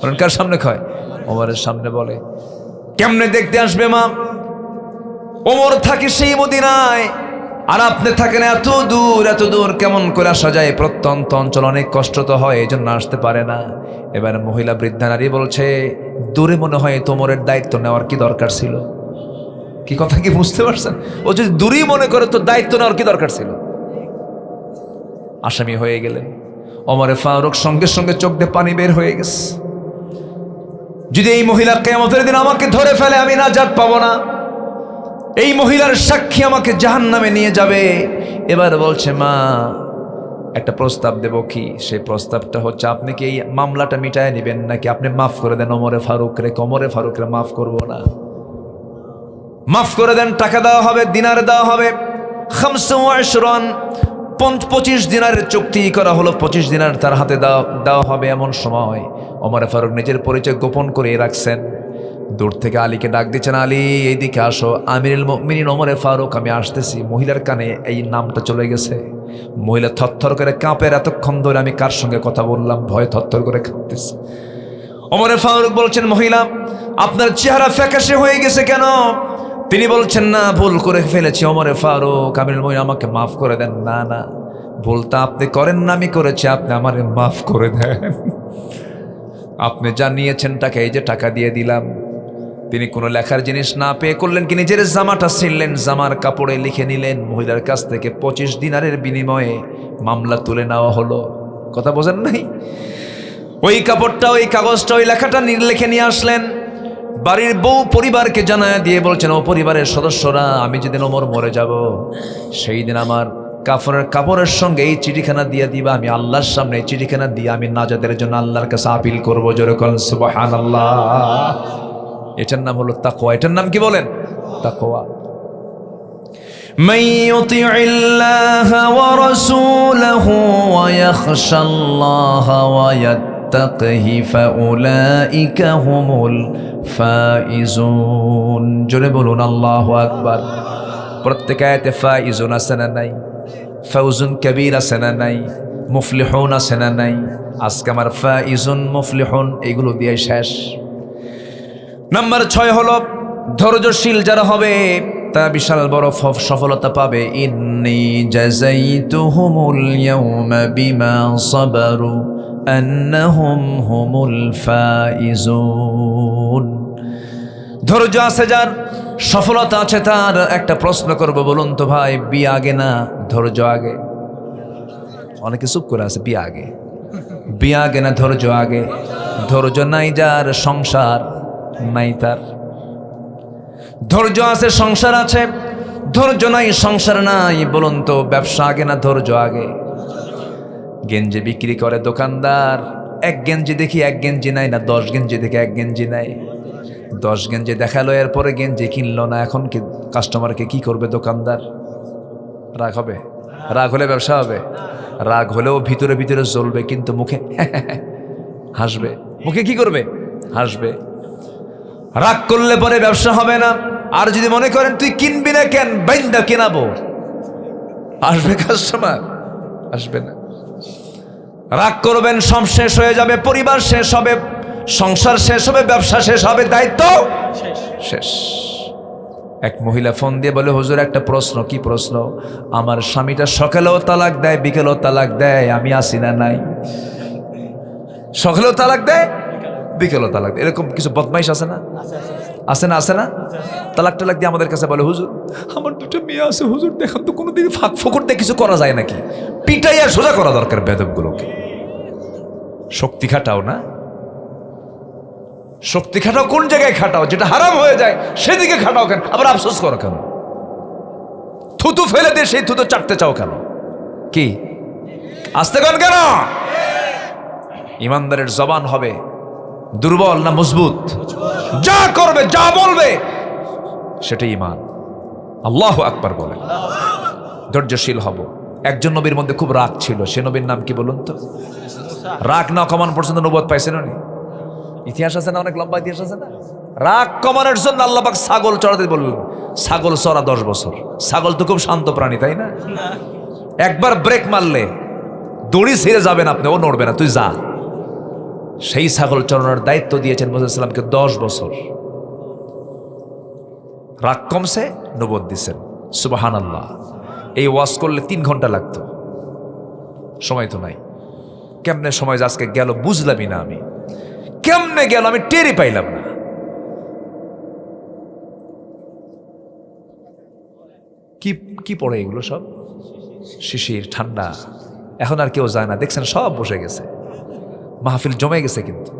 বলেন, কার সামনে কয়? ওমরের সামনে বলে। কেমনে দেখতে আসবে মা? ওমর থাকে সেই মদিনায়, আর আপনি থাকেন এত দূর। এত দূর কেমন করে আসা যায়? প্রত্যন্ত অঞ্চল, অনেক কষ্ট তো হয়, এই জন্য আসতে পারে না। এবার মহিলা বৃদ্ধা নারী বলছে, দূরে মনে হয় তোমরের দায়িত্ব নেওয়ার কি দরকার ছিল? কি কথা কি বুঝতে পারছেন? ও যদি দূরেই মনে করে, তো দায়িত্ব নেওয়ার কি দরকার ছিল? আসামি হয়ে গেলেন। ওমরে ফারুক সঙ্গে সঙ্গে চোখ দিয়ে পানি বের হয়ে গেছে। যদি এই মহিলা কিয়ামতের দিন আমাকে ধরে ফেলে, আমি নাজাত পাবো না। এই মহিলার সাক্ষী আমাকে জাহান্নামে নিয়ে যাবে। এবার বলছে, মা একটা প্রস্তাব দেব কি? সেই প্রস্তাবটা হচ্ছে, আপনি কি এই মামলাটা মিটায় নেবেন নাকি আপনি মাফ করে দেন ওমরে ফারুকরে? ওমরে ফারুকরে মাফ করবো না, মাফ করে দেন। টাকা দেওয়া হবে, দিনার দেওয়া হবে। 25 দিনারের চুক্তি করা হলো, 25 দিনার তার হাতে দেওয়া হবে। এমন সময় ওমরে ফারুক নিজের পরিচয় গোপন করে রাখছেন। দূর থেকে আলীকে ডাক দিচ্ছেন, আলী এইদিকে আসো, আমিরুল মুমিনিন ওমরে ফারুক, আমি আসতেছি। মহিলার কানে এই নামটা চলে গেছে। মহিলা থরথর করে কাঁপের, এতক্ষণ ধরে আমি কার সঙ্গে কথা বললাম, ভয় থরথর করে কাঁপতেছে। ওমরে ফারুক বলছেন, মহিলা আপনার চেহারা ফ্যাকাশে হয়ে গেছে কেন? তিনি বলছেন, না ভুল করে ফেলেছি ওমরে ফারুক, আমিরুল মুমিনিন আমাকে মাফ করে দেন। না না, ভুলটা আপনি করেন না, আমি করেছি, আপনি আমারে মাফ করে দেন। আপনি যা নিয়েছেন টাকা, এই যে টাকা দিয়ে দিলাম। তিনি কোনো লেখার জিনিস না পেয়ে করলেন কি, নিজের জামাটা ছিঁড়লেন, জামার কাপড়ে লিখে নিলেন। মহিলার কাছ থেকে 25 দিনারের বিনিময়ে মামলা তুলে নেওয়া হলো। কথা বোঝেন নাই? ওই কাপড়টা, ওই কাগজটা, ওই লেখাটা লিখে নিয়ে আসলেন। বাড়ির বউ পরিবারকে জানায় দিয়ে বলছেন, ও পরিবারের সদস্যরা, আমি যেদিন ওমর মরে যাব, সেই দিন আমার কাপড়ের সঙ্গে এই চিঠিখানা দিয়ে দিবা। আমি আল্লাহর সামনে এই চিঠিখানা দিয়ে আমি নাজাতের জন্য আল্লাহর কাছে আপিল করবো। জোরে বলেন সুবহানাল্লাহ। এটার নাম হলো তাকওয়া। এটার নাম কি বলেন? তাকওয়া। মান ইউতিইল্লাহা ওয়া রাসূলাহু ওয়া ইয়াখশাল্লাহা ওয়া ইয়াত্তাকিহি ফাউলাইকা হুমুল ফাইজুন। জোরে বলুন আল্লাহু আকবার। প্রত্যেক আয়াতে ফাইজুন আছে না নাই? ফাউজুন কবীর আছে না নাই? মুফলিহুন আছে না নাই? আজকে আমার ফাইজুন মুফলিহুন এগুলো দিয়ে শেষ। নাম্বার 6 হলো, ধৈর্যশীল যারা হবে তারা বিশাল বড় সফলতা পাবে। ইন্নী জাযাইতুহুমুল ইয়াওমা বিমা সাবারু আন্নাহুম হুমুল ফাইজুন। ধৈর্য আছে যার, সফলতা আছে তার। একটা প্রশ্ন করব, বলুন তো ভাই, বিয়ে আগে না ধৈর্য আগে? অনেকে চুপ করে আছে, বিয়ে আগে। বিয়ে আগে না ধৈর্য আগে? ধৈর্য নাই যার, সংসার নাই তার। ধৈর্য আছে, সংসার আছে। ধৈর্য নাই, সংসার নাই। বলুন তো, ব্যবসা আগে না ধৈর্য আগে? গেঞ্জি বিক্রি করে দোকানদার, এক গেঞ্জি দেখি এক গেঞ্জি নাই না, 10 গেঞ্জি দেখে এক গেঞ্জি নাই। 10 গেঞ্জি দেখালো, এরপরে গেঞ্জি কিনলো না। এখন কি কাস্টমারকে কি করবে দোকানদার? রাগ হবে? রাগ হলে ব্যবসা হবে? রাগ হলেও ভিতরে ভিতরে জ্বলবে, কিন্তু মুখে হাসবে। মুখে কি করবে? হাসবে। রাগ করলে পরে ব্যবসা হবে না। আর যদি মনে করেন তুই কিনবি না কেন, বাইন্দা কেনাবো, আসবে কাস্টমার? আসবে না। রাগ করবেন, সব শেষ হয়ে যাবে, পরিবার শেষ হবে, সংসার শেষ হবে, ব্যবসা শেষ হবে, দায়িত্ব শেষ। এক মহিলা ফোন দিয়ে বলে, হুজুর একটা প্রশ্ন। কি প্রশ্ন? আমার স্বামীটা সকালেও তালাক দেয়, বিকেলেও তালাক দেয়, আমি আসি না নাই? সকালেও তালাক দেয়, বিকেলেও তালাক দেয়। এরকম কিছু বদমাইশ আছে না? আছে না? আছে না? তালাক টালাক দিয়ে আমাদের কাছে বলে, হুজুর আমার 2টা মেয়ে আছে, হুজুর দেখেন তো কোনো দিকে ফাঁক ফোকর দিয়ে কিছু করা যায় নাকি? পিটাইয়া সোজা করা দরকার বেদবগুলোকে। শক্তি খাটাও না, শক্তি খাটাও কোন জায়গায় খাটাও? যেটা হারাম হয়ে যায় সেদিকে খাটাও কেন? আবার আফসোস করো কেন? থুতু ফেলে দিয়ে সেই থুতু চাটতে চাও কেন? কি আসতে কেন? ইমানদারের জবান হবে দুর্বল না মজবুত? যা করবে, যা বলবে সেটাই ঈমান। আল্লাহু আকবার বলেন। ধৈর্যশীল হব। একজন নবীর মধ্যে খুব রাগ ছিল, সে নবীর নাম কি বলুন তো? রাগ না কমান পর্যন্ত নবুয়ত পাইছেন উনি। ইতিহাস আছে না, অনেক লম্বা ইতিহাস আছে না। রাগ কমানোর জন্য আল্লাহ পাক ছাগল চড়াতে বললেন। ছাগল চড়া 10 বছর। ছাগল তো খুব শান্ত প্রাণী, তাই না? একবার ব্রেক মারলে দড়ি ছিঁড়ে যাবেন আপনি, ও নড়বে না, তুই যা। সেই ছাগল চড়ানোর দায়িত্ব দিয়েছেন মুহাম্মদ সাল্লাল্লাহু আলাইহি ওয়াসাল্লামকে 10 বছর। রাগ কমছে, নবুয়ত দিয়েছেন। সুবহানাল্লাহ। এই ওয়াজ করলে 3 ঘন্টা লাগতো, সময় তো নাই। কেমনে সময় আজকে গেল বুঝলামই না আমি। কেমনে গেল আমি টেরই পাইলাম না। কি কি পড়ে এগুলো সব? শিশির, ঠান্ডা, এখন আর কেউ যায় না, দেখছেন সব বসে গেছে, মাহফিল জমে গেছে। কিন্তু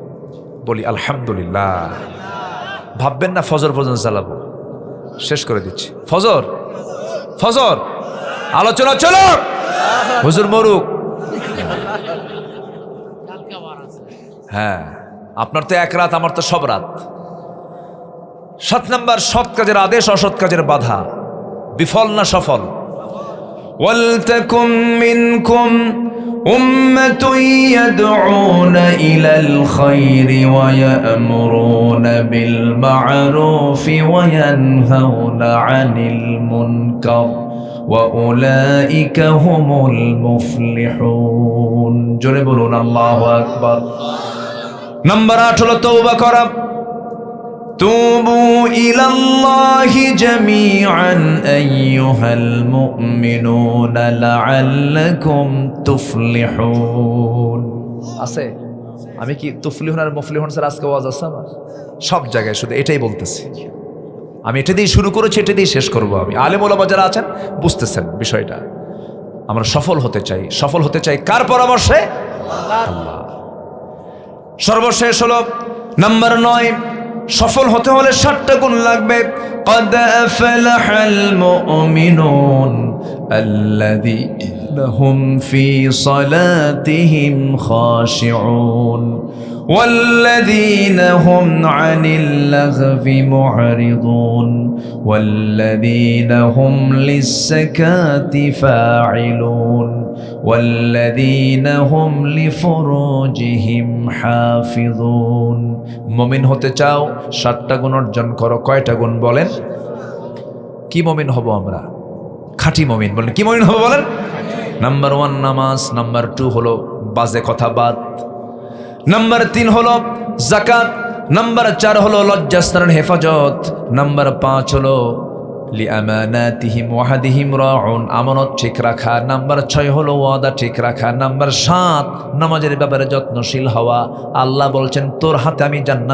বলি আলহামদুলিল্লাহ। ভাববেন না ফজর পর্যন্ত চালাবো, শেষ করে দিচ্ছি। ফজর ফজর আলোচনা চলো, হুজুর মরুক। হ্যাঁ, আপনার তো এক রাত, আমার তো সব রাত। 7 নাম্বার, সৎ কাজের আদেশ, অসৎ কাজের বাধা। বিফল না সফল? ওয়ালতাকুম মিনকুম উম্মাতুন ইয়াদউনা ইলাল খায়রি ওয়া ইয়া'মুরুনা বিল মা'রুফি ওয়া ইয়ানহাউনা আনিল মুনকার ওয়া উলাইকা হুমুল মুফলিহুন। জোরে বলুন আল্লাহু আকবার। নাম্বার 8 হলো তওবা করা। তুবু ইলাল্লাহি জামিআন আইয়ুহাল মুমিনুনা লাআল্লাকুম তুফলিহুন। আছে? আমি কি তুফলিহুন আর মুফলিহুন স্যার আজকে ওয়াজ আছে আমার সব জায়গায়, শুধু এটাই বলতেছি। আমি এটা দিয়ে শুরু করেছি, এটা দিয়ে শেষ করব। আমি আলেম ওলামা যারা আছেন বুঝতেছেন বিষয়টা। আমরা সফল হতে চাই। সফল হতে চাই কার পরামর্শে? আল্লাহ। সর্বশেষ হলো নাম্বার 9, সফল হতে হলে 7টা গুণ লাগবে। قد أفلح المؤمنون الذين هم في صلاتهم خاشعون والذين هم عن اللغو معرضون والذين هم للزكاة فاعلون والذين هم لفروجهم حافظون। মুমিন হতে চাও, 7টা গুণ অর্জন করো। কয়টা গুণ বলেন? কি মুমিন হব আমরা? খাঁটি মুমিন। বলেন কি মুমিন হব বলেন? নাম্বার 1 নামাজ, নাম্বার 2 হলো বাজে কথা বাদ, নাম্বার 3 হলো যাকাত, নাম্বার 4 হলো লজ্জাস্থানের হেফাজত, নাম্বার 5 হলো লিআমানাতিহিম ওয়াহাদিহিম রাউন, আমানত ঠিক রাখা, নাম্বার 6 হলো ওয়াদা ঠিক রাখা, নাম্বার 7 নামাজের ব্যাপারে যত্নশীল হওয়া। আল্লাহ বলছেন তোর হাতে আমি জান্নাত